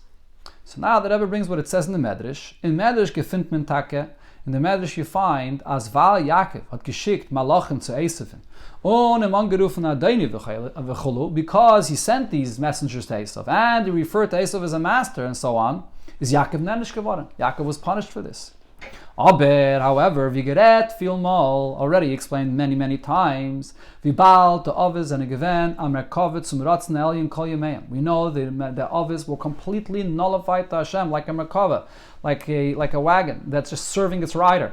So now the Rebbe brings what it says in the Medrash. In Medrash gefindt men take, in the Medrash you find, as Val Yaakov hat geschickt Malachim zu Esavin, und angerufen Adoni v'cholu, because he sent these messengers to Esav, and he referred to Esav as a master, and so on, is Yaakov nenish geworden. Yaakov was punished for this. Aber, however, wie gerät vielmal, already explained many times, wie bald the Ovis and a Gewen am Merkavit zum Ratzen Elyon Kol Yameim. We know the Ovis will completely nullify to Hashem like a Merkava, like a wagon that's just serving its rider,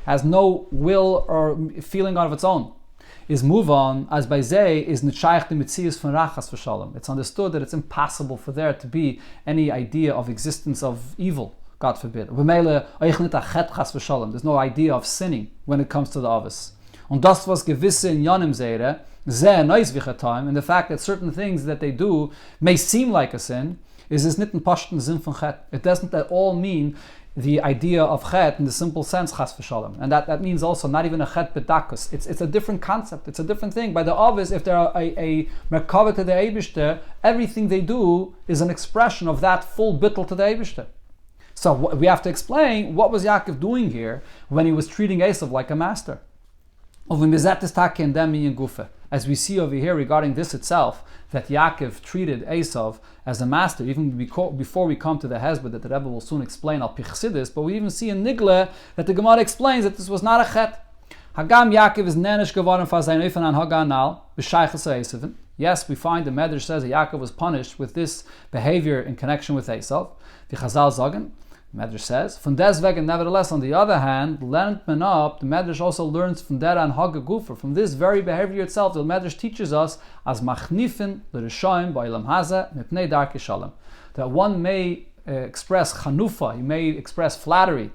has no will or feeling of its own. Is move on, as by Zay is Nitshayach the Mitzias von Rachas v'Shalom. It's understood that it's impossible for there to be any idea of existence of evil. God forbid. There's no idea of sinning when it comes to the Ovis. Und das was gewisse in Yonim Zeire, sehr neus time, and the fact that certain things that they do may seem like a sin, is nicht ein Pashten Sinn von Chet. It doesn't at all mean the idea of Chet in the simple sense, Chas v'Shalom. And that means also not even a Chet bedakus. It's a different concept. It's a different thing. By the Ovis, if they're a Merkava to the Eibishter, everything they do is an expression of that full bittul to the Eibishter. So we have to explain what was Yaakov doing here when he was treating Esav like a master. As we see over here regarding this itself, that Yaakov treated Esav as a master, even before we come to the Hezbollah that the Rebbe will soon explain al Pichsidis, but we even see in Nigle that the Gemara explains that this was not a chet. Hagam Yaakov is nenish geworden for sein Eifen an Haganal b'shaychas Esav. Yes, we find the Medrash says that Yaakov was punished with this behavior in connection with Esav. The Chazal sagen, Medrash says, von deswegen, nevertheless, on the other hand, lernt man up, the Medrash also learns from der an Haga Gufer, from this very behavior itself, the Medrash teaches us, as machnifin l'rishoim ba'ilam haza mipnei darkei shalom, that one may express chanufa, he may express flattery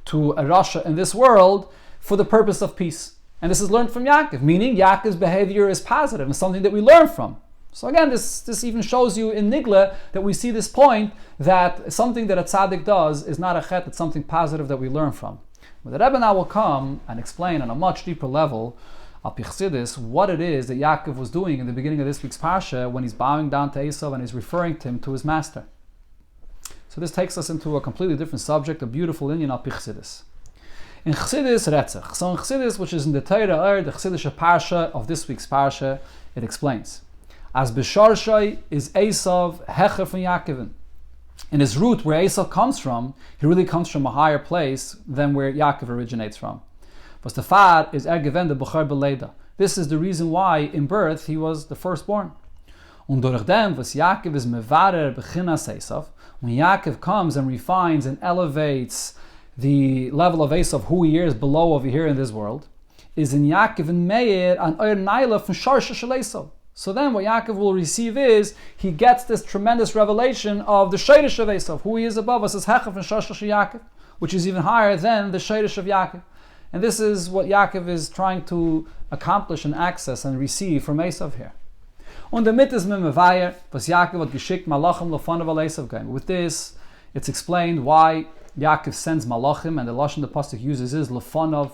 to a Rasha in this world for the purpose of peace. And this is learned from Yaakov, meaning Yaakov's behavior is positive and something that we learn from. So again, this even shows you in Nigle that we see this point that something that a tzaddik does is not a chet, it's something positive that we learn from. But the Rebbe now will come and explain on a much deeper level, al Pichsidis, what it is that Yaakov was doing in the beginning of this week's Parsha when he's bowing down to Esav and he's referring to him to his master. So this takes us into a completely different subject, a beautiful inyan al Pichsidis. In Chassidus Retzach, so in Chassidus, which is in the Torah, the Chassidish Parsha of this week's Parsha, it explains, as Bisharshay is Esav Hecher from Yaakovin. In his root, where Esav comes from, he really comes from a higher place than where Yaakov originates from. But the Fad is Ergeven de Bechar Beleda. This is the reason why in birth he was the firstborn. Und durch dem, was Yaakov is mevarer bechinas Esav, when Yaakov comes and refines and elevates the level of Esav, who he is below over here in this world, is in Yaakov and Meir an Oyer Naila from Sharsha Shaleso. So then what Yaakov will receive is, he gets this tremendous revelation of the Sheidish of Esav, who he is above us, as Hechav and Sharsha Yaakov, which is even higher than the Sheidish of Yaakov. And this is what Yaakov is trying to accomplish and access and receive from Esav here. Und damit ist mit Mevayer, was Yaakov hat geschickt, Malachim lefanav al Esav gehen. With this, it's explained why Yaakov sends Malachim, and the Lashon the Pasuk uses is lefanav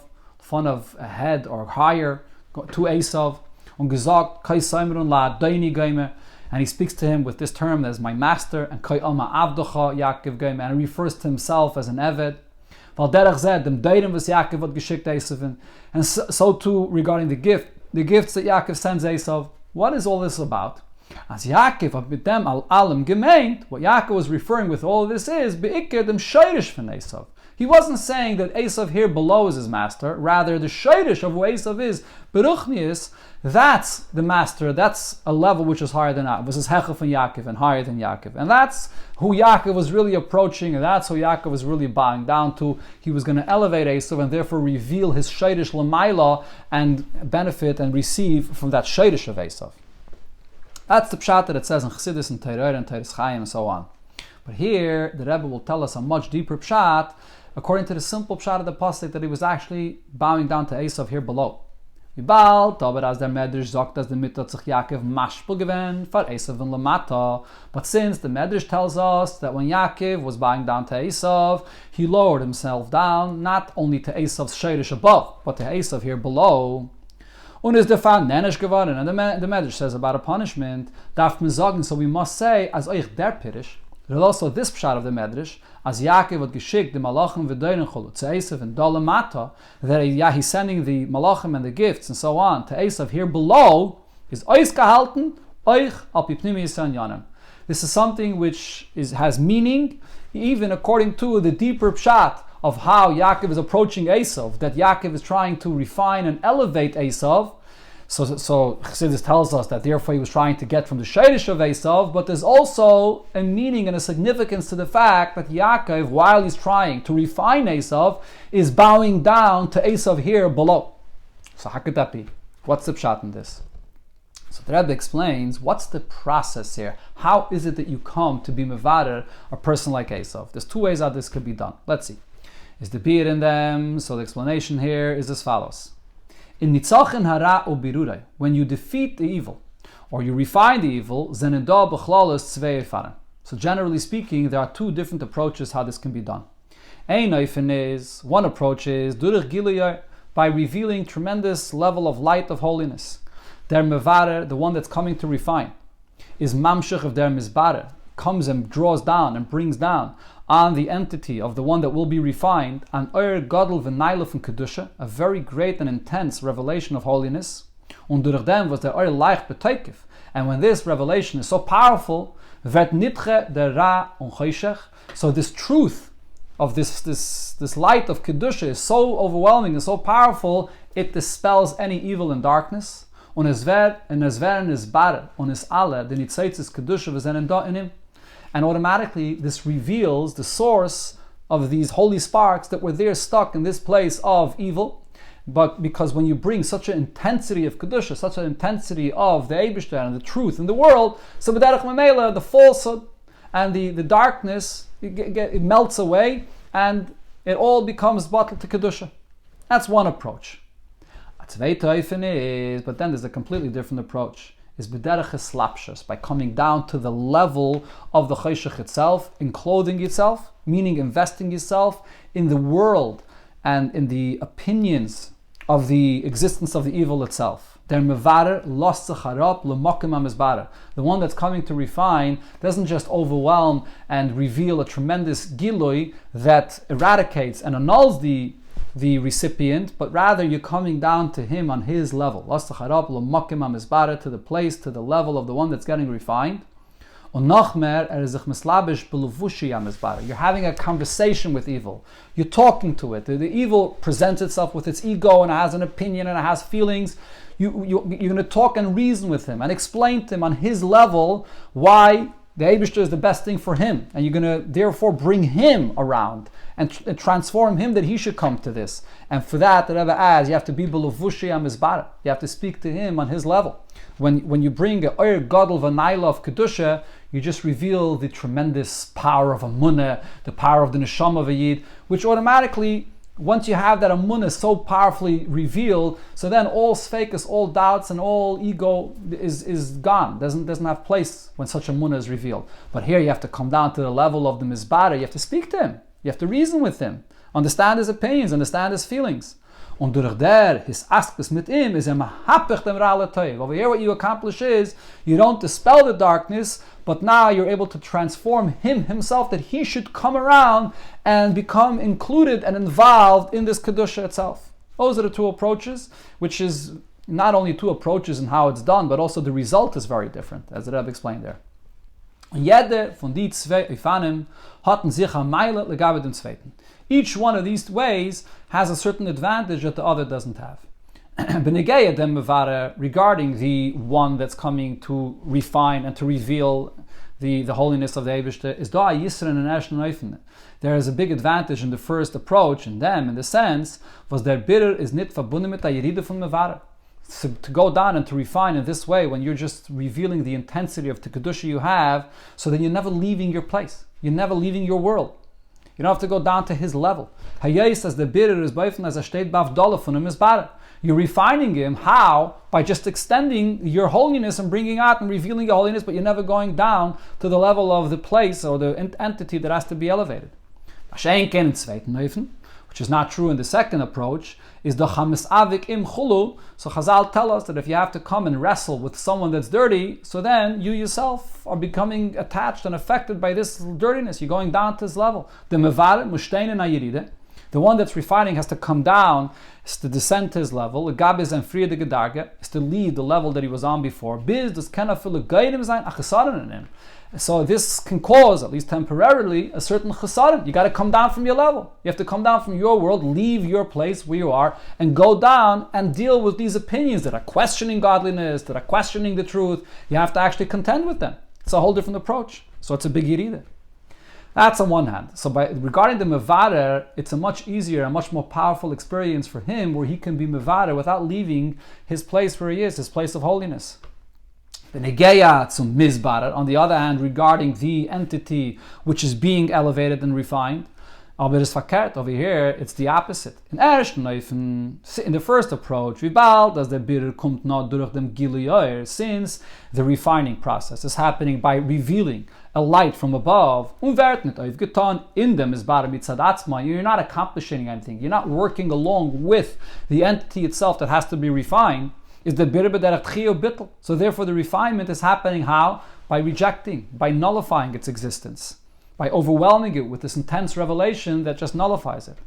ahead or higher to Esav. Und gesagt, Kai Saimrun la Daini Geime, and he speaks to him with this term as my master, and Kai Alma Avdocha Yaakov Geime, and he refers to himself as an Eved. Weil derach zed, dem Deidem was Yaakov hat geschickt Esav, and so too regarding the gifts that Yaakov sends Esav. What is all this about? As Yaakov hat mit dem al alam gemeint, what Yaakov was referring with all of this is beikir dem Sheidish von Esav. He wasn't saying that Esav here below is his master, rather the Sheidish of who Esav is, Beruchnius, that's the master, that's a level which is higher than that. This is Hechel from Yaakov and higher than Yaakov. And that's who Yaakov was really approaching, and that's who Yaakov was really bowing down to. He was going to elevate Esav and therefore reveal his Sheidish Lamaila and benefit and receive from that Sheidish of Esav. That's the pshat that it says in Chassidus and Torah and Teres Chaim and so on. But here, the Rebbe will tell us a much deeper pshat, according to the simple pshat of the pasuk, that he was actually bowing down to Esav here below. But since the Medrash tells us that when Yaakov was bowing down to Esav, he lowered himself down, not only to Esav's Sheidish above, but to Esav here below. Und is der Fall nenisch geworden, and the Medrash says about a punishment, darf man sagen, so we must say, as euch der Pirish, there's also this pshat of the Medrash, as Yaakov had geschickt the Malachim v'doinen cholu to Esav and Dolamata, that he's sending the Malachim and the gifts and so on to Esav here below, is ois gehalten, euch al pipnimi yisan yanem. This is something which has meaning, even according to the deeper pshat of how Yaakov is approaching Esav, that Yaakov is trying to refine and elevate Esav. So Chassidus tells us that therefore he was trying to get from the Sheidish of Esav, but there's also a meaning and a significance to the fact that Yaakov, while he's trying to refine Esav, is bowing down to Esav here below. So how could that be? What's the pshat in this? So the Rebbe explains, what's the process here? How is it that you come to be mevader a person like Esav? There's two ways how this could be done. Let's see. Is the beard in them? So the explanation here is as follows. In Nitzachin hara o birurei, when you defeat the evil, or you refine the evil, zeneda b'chlalos tzvei erfarim. So generally speaking, there are two different approaches how this can be done. Ein oifen is, one approach is, durich giluyah, by revealing tremendous level of light of holiness. Der mevarer, the one that's coming to refine, is mamshech of der mizbarer, comes and draws down and brings down on the entity of the one that will be refined, an oyer gadol v'nailuf and kedusha, a very great and intense revelation of holiness. Und durch dem was der oyer leicht beteikif. And when this revelation is so powerful, vet nitche der ra und choshech. So this truth of this light of kedusha is so overwhelming and so powerful, it dispels any evil and darkness. Und es wer is bar und es alle the nitzaitzes kedusha v'zenen da in him. And automatically this reveals the source of these holy sparks that were there stuck in this place of evil. But because when you bring such an intensity of Kedusha, such an intensity of the Eibishter and the truth in the world, so b'derech memela, the falsehood and the darkness, it melts away and it all becomes bottled to Kedusha. That's one approach. But then there's a completely different approach. Is b'derech eslapshus, by coming down to the level of the choshech itself, in clothing itself, meaning investing yourself in the world and in the opinions of the existence of the evil itself. Der mevarer los zacharop l'mokim hamizbarer. The one that's coming to refine doesn't just overwhelm and reveal a tremendous gilui that eradicates and annuls the recipient, but rather you're coming down to him on his level. To the place, to the level of the one that's getting refined. You're having a conversation with evil. You're talking to it. The evil presents itself with its ego and it has an opinion and it has feelings. You're going to talk and reason with him and explain to him on his level why the Eibishter is the best thing for him, and you're going to therefore bring him around and transform him that he should come to this. And for that, the Rebbe adds, you have to be belovushi amizbara. You have to speak to him on his level. When you bring a oir gadol v'naila of kedusha, you just reveal the tremendous power of amunah, the power of the neshama of a yid, which automatically, once you have that amunah so powerfully revealed, so then all sfekas, all doubts, and all ego is gone. Doesn't have place when such amunah is revealed. But here you have to come down to the level of the mizbara. You have to speak to him. You have to reason with him, understand his opinions, understand his feelings. Und durch der, his askes mit ihm, is mahapech dem ra'ale toiv. Over here what you accomplish is, you don't dispel the darkness, but now you're able to transform him himself, that he should come around and become included and involved in this kedusha itself. Those are the two approaches, which is not only two approaches in how it's done, but also the result is very different, as the Rebbe explained there. Jede von die zwei Ifanim hatten sich am Meile legabe dem Zweiten. Each one of these ways has a certain advantage that the other doesn't have. Benegeya dem mevare, regarding the one that's coming to refine and to reveal the holiness of the Eibishter, is da Yisra and Ershn Neufen. There is a big advantage in the first approach in them, in the sense, was der Bitter is nit verbunden mit der Yeride von mevare. So to go down and to refine in this way, when you're just revealing the intensity of the Kedusha you have, so then you're never leaving your place. You're never leaving your world. You don't have to go down to his level. Hayais as the bitter is beifen as a state baf dollar von him is bara. You're refining him. How? By just extending your holiness and bringing out and revealing your holiness, but you're never going down to the level of the place or the entity that has to be elevated. Which is not true in the second approach, is the chamis avik im chulu. So Chazal tell us that if you have to come and wrestle with someone that's dirty, so then you yourself are becoming attached and affected by this dirtiness. You're going down to this level. The mevare mushtein and ayiride. The one that's refining has to come down, is to descend to his level. The gabiz and friya de gedarge is to leave the level that he was on before. Biz does kenna fil geidim zayin achesaron in him. So this can cause, at least temporarily, a certain chesaron. You got to come down from your level. You have to come down from your world, leave your place where you are, and go down and deal with these opinions that are questioning godliness, that are questioning the truth. You have to actually contend with them. It's a whole different approach. So it's a big yirida. That's on one hand. So regarding the mevarer, it's a much easier and much more powerful experience for him, where he can be mevarer without leaving his place where he is, his place of holiness. The negeya zum mizbarer, on the other hand, regarding the entity which is being elevated and refined, aber es verkehrt, over here, it's the opposite. In the first approach, wie bald dass der Bitter kommt noch durch dem Gilui, since the refining process is happening by revealing a light from above, wird nicht aufgetan in dem Mizbarer mitzad atzma. You're not accomplishing anything. You're not working along with the entity itself that has to be refined. Is the bitter b'derech tchiyah bittul. So therefore the refinement is happening how? By rejecting, by nullifying its existence, by overwhelming it with this intense revelation that just nullifies it.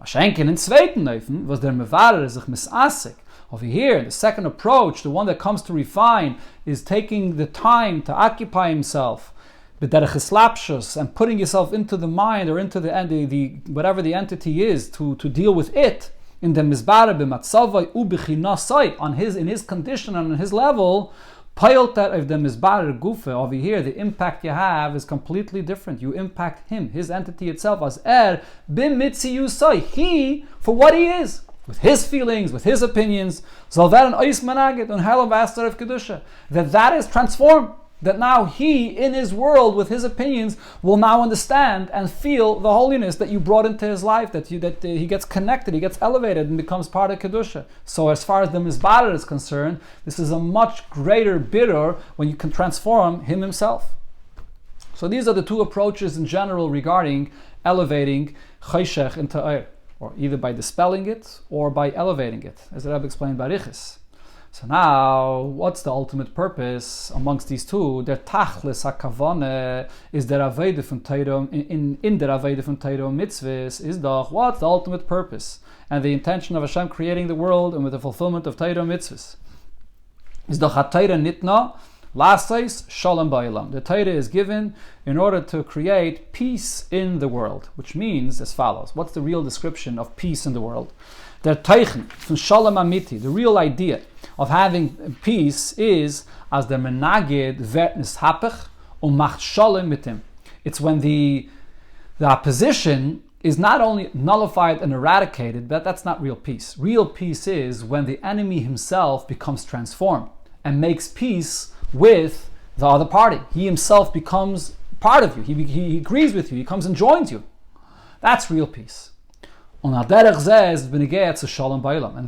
Mashenken in zweiten Neufen was der mevarer sich misasik. Over here, the second approach, the one that comes to refine, is taking the time to occupy himself b'derech hislapshus, and putting yourself into the mind or into the whatever the entity is to deal with it. In the mizbara b'matzavai ubichinasai, in his condition and on his level, payoltat of the mizbara gufe. Over here, the impact you have is completely different. You impact him, his entity itself, as b'mitziusai, he for what he is, with his feelings, with his opinions. Zalver ois managid on halav astar of kedusha. That is transformed. That now he, in his world, with his opinions, will now understand and feel the holiness that you brought into his life, that he gets connected, he gets elevated and becomes part of Kedusha. So as far as the Mizbarer is concerned, this is a much greater bitter when you can transform him himself. So these are the two approaches in general regarding elevating Chayshech into Eir, or either by dispelling it or by elevating it, as the Rabbi explained by Riches. So now, what's the ultimate purpose amongst these two? Der Tachlis HaKavane is der Aveide von Teiro, in der Aveide von Teiro Mitzvahs is doch, what's the ultimate purpose? And the intention of Hashem creating the world and with the fulfillment of Teiro Mitzvahs. Is doch HaTeiro Nitna, Lasais Shalom Ba'ilam. The Teiro is given in order to create peace in the world, which means as follows. What's the real description of peace in the world? Der Teichen von Shalom Amiti, the real idea of having peace is as der Menagid wird nishapech macht shalom mit him. It's when the opposition is not only nullified and eradicated, but that's not real peace. Real peace is when the enemy himself becomes transformed and makes peace with the other party. He himself becomes part of you. He agrees with you. He comes and joins you. That's real peace. And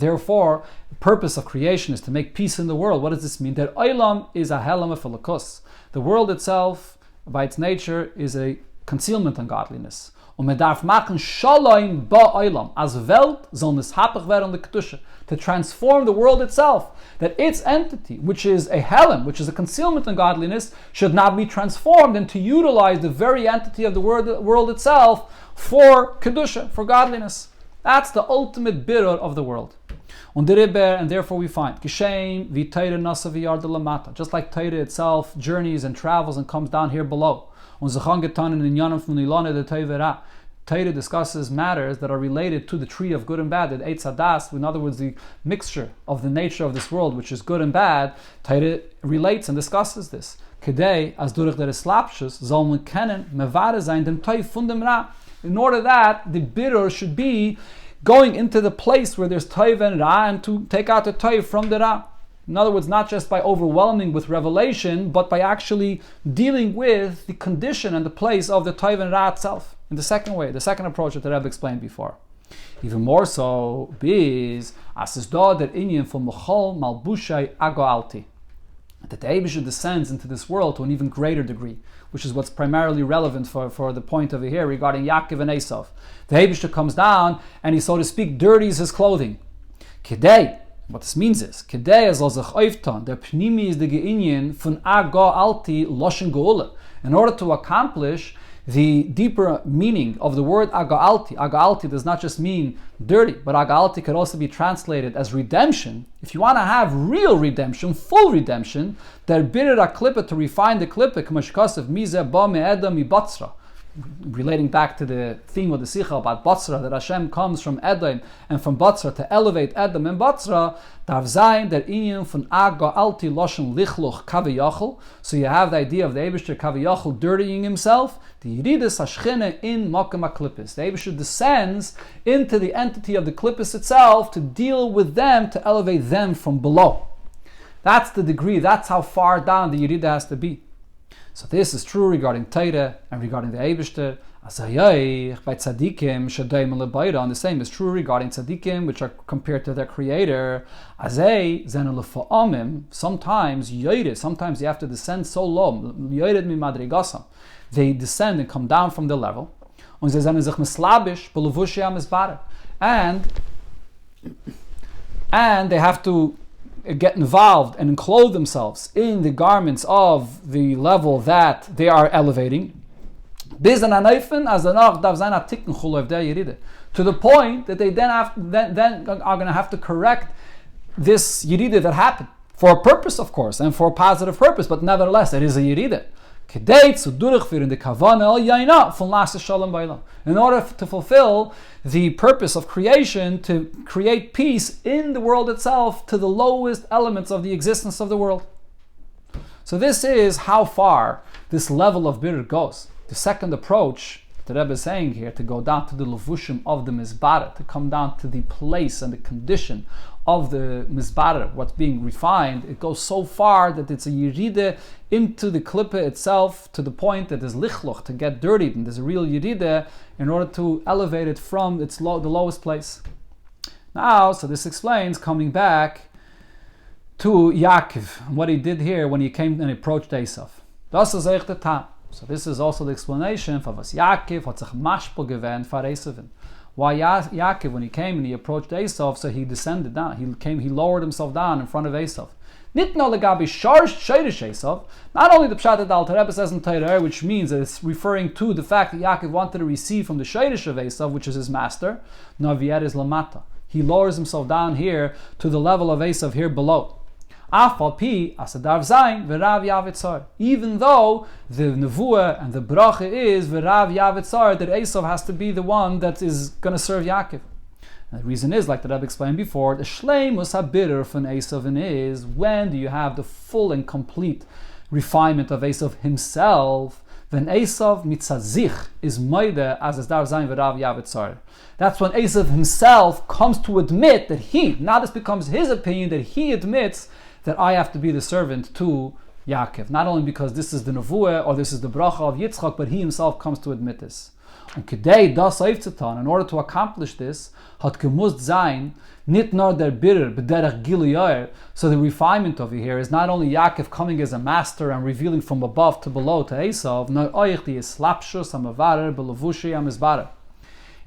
therefore, the purpose of creation is to make peace in the world. What does this mean? That olam is a helam of. The world itself, by its nature, is a concealment on godliness. To transform the world itself, that its entity, which is a helem, which is a concealment in godliness, should not be transformed, and to utilize the very entity of the world itself for kedusha, for godliness. That's the ultimate birur of the world. And therefore we find just like Torah itself journeys and travels and comes down here below. Torah discusses matters that are related to the tree of good and bad, that Eitz Hadas, in other words, the mixture of the nature of this world, which is good and bad. Torah relates and discusses this. Kedei, as durch der Slapshus, soll man kennen, mevare sein dem Teuf von dem Ra. In order that the birur should be going into the place where there's Teuf and Ra, and to take out the Teuf from the Ra. In other words, not just by overwhelming with revelation, but by actually dealing with the condition and the place of the Teuf and Ra itself. In the second way, the second approach that the Rebbe explained before. Even more so, is as is da der inyan from Mechol Malbushai Agoalti. That the Eibusha descends into this world to an even greater degree, which is what's primarily relevant for the point over here regarding Yaakov and Esav. The Eibusha comes down and he, so to speak, dirties his clothing. Kedei, what this means is, Kedei as al sich oiftan, der Pnimi is the Geinyan von Agoalti Loshen Geula. In order to accomplish the deeper meaning of the word aga'alti. Aga'alti does not just mean dirty, but aga'alti could also be translated as redemption. If you want to have real redemption, full redemption, der birer klippe, to refine the klippe, k'mashkasav mizeh ba me'edam mibatzra. Relating back to the theme of the Sikha about Batzra, that Hashem comes from Edom and from Batzra to elevate Edom and Batzra, darf sein der Inyan von Aga'alti Loshen Lichluch Kaviyachel. So you have the idea of the Eibusher Kaviyachel dirtying himself, the Yiridas Hashchine in Mokem HaKlippis. The Eibusher descends into the entity of the Klippis itself to deal with them, to elevate them from below. That's the degree, that's how far down the Yirida has to be. So this is true regarding Torah and regarding the Eibusher. By tzaddikim shadayim lebayra, and the same is true regarding tzaddikim, which are compared to their creator. Azay zenu lefa'amim. Sometimes yoyred, sometimes you have to descend so low. Yoyred mi madrigasam. They descend and come down from the level. Und sie zenu sich mislabish belevushi hamizbarer. And they have to get involved and enclose themselves in the garments of the level that they are elevating, to the point that they then are going to have to correct this yirida that happened, for a purpose, of course, and for a positive purpose, but nevertheless, it is a yirida. In order to fulfill the purpose of creation, to create peace in the world itself to the lowest elements of the existence of the world. So this is how far this level of birur goes. The second approach, the Rebbe is saying here, to go down to the levushim of the mizbara, to come down to the place and the condition of the mizbara, what's being refined, it goes so far that it's a yiride into the klippe itself, to the point that there's lichloch, to get dirtied, and there's a real yiride in order to elevate it from its the lowest place. Now, so this explains, coming back to Yaakov, what he did here when he came and approached Esav. Das ist echt der Tam. So this is also the explanation for was Yaakov hat sich mashpel gewähnt for Esav. Why Yaakov, when he came and he approached Esav, so he descended down. He lowered himself down in front of Esav. Not only the pshat that the Alter Rebbe says in Torah, which means that it's referring to the fact that Yaakov wanted to receive from the shayrish of Esav, which is his master. Navier is lamata. He lowers himself down here to the level of Esav here below. Even though the nevuah and the bracha is v'rav yavitzar, that Esav has to be the one that is going to serve Yaakov. And the reason is, like the Rabbi explained before, the shleimus habirur from Esav is, when do you have the full and complete refinement of Esav himself, when Esav mitzazich is moide as es dar sein v'rav yavitzar. That's when Esav himself comes to admit that now this becomes his opinion, that he admits that I have to be the servant to Yaakov. Not only because this is the nevuah or this is the bracha of Yitzchak, but he himself comes to admit this. And kedei das aufzutan, in order to accomplish this, hat gemust sein, nit nur der Birer b'derech Gilu. So the refinement over here is not only Yaakov coming as a master and revealing from above to below to Esav, nor oich di eslapshus amavarer b'levushi amizbarer.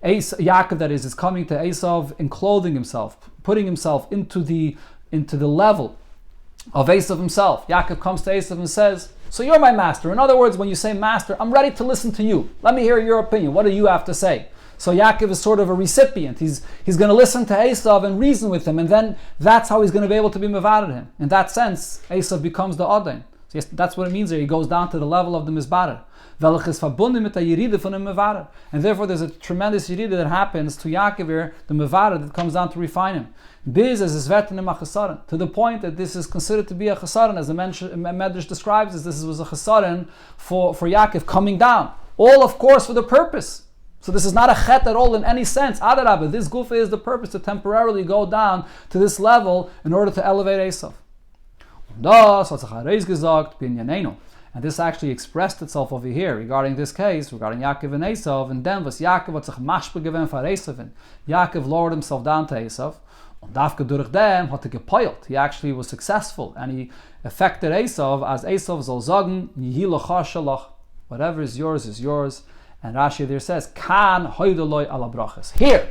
Yaakov, that is coming to Esav in clothing himself, putting himself into the level of Esav himself. Yaakov comes to Esav and says, so you're my master. In other words, when you say master, I'm ready to listen to you. Let me hear your opinion. What do you have to say? So Yaakov is sort of a recipient. He's going to listen to Esav and reason with him, and then that's how he's going to be able to be mevared him. In that sense, Esav becomes the Adain. So yes, that's what it means there. He goes down to the level of the Mizbarer. And therefore there's a tremendous yirida that happens to Yaakov here, the mevarer, that comes down to refine him. To the point that this is considered to be a chesaron, as the Medrash describes as this was a chesaron for Yaakov coming down. All, of course, for the purpose. So this is not a chet at all in any sense. Adarabah, this gufa is the purpose to temporarily go down to this level in order to elevate Esav. And this actually expressed itself over here regarding this case, regarding Yaakov and Esav, and then was Yaakov hat sich mashpe gewen for Esav. Yaakov lowered himself down to Esav. Und dafke durch dem hat gepeilt. He actually was successful, and he affected Esav as Esav soll sagen, Yihi lecha shalach. Whatever is yours is yours. And Rashi there says, Kan hoideloi ala brachas. Here.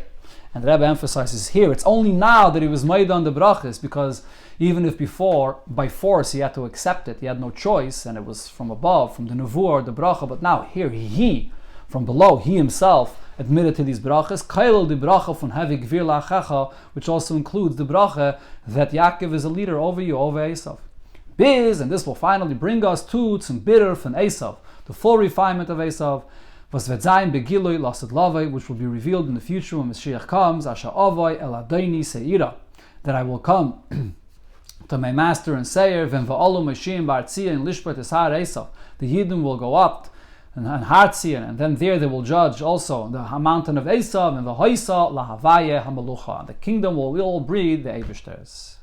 And the Rebbe emphasizes here, it's only now that he was made on the brachas, because even if before, by force, he had to accept it, he had no choice, and it was from above, from the nevuah, the bracha, but now here, he, from below, he himself admitted to these brachas, kailel the bracha von hevi gvir la'achecha, which also includes the bracha that Yaakov is a leader over you, over Esav. Biz, and this will finally bring us to some bitter von Esav, the full refinement of Esav, was wird sein begilui lasad lavai, which will be revealed in the future when Mashiach comes, asha avai el adaini seira, that I will come to my master and sayer, ven va'olu mashim ba'artzia and lishpat eshar Esav. The Yidden will go up and Hartzia, and then there they will judge also the mountain of Esav and the Hoisa la Havaye Hamalucha. The kingdom will all breed the Eibishter's.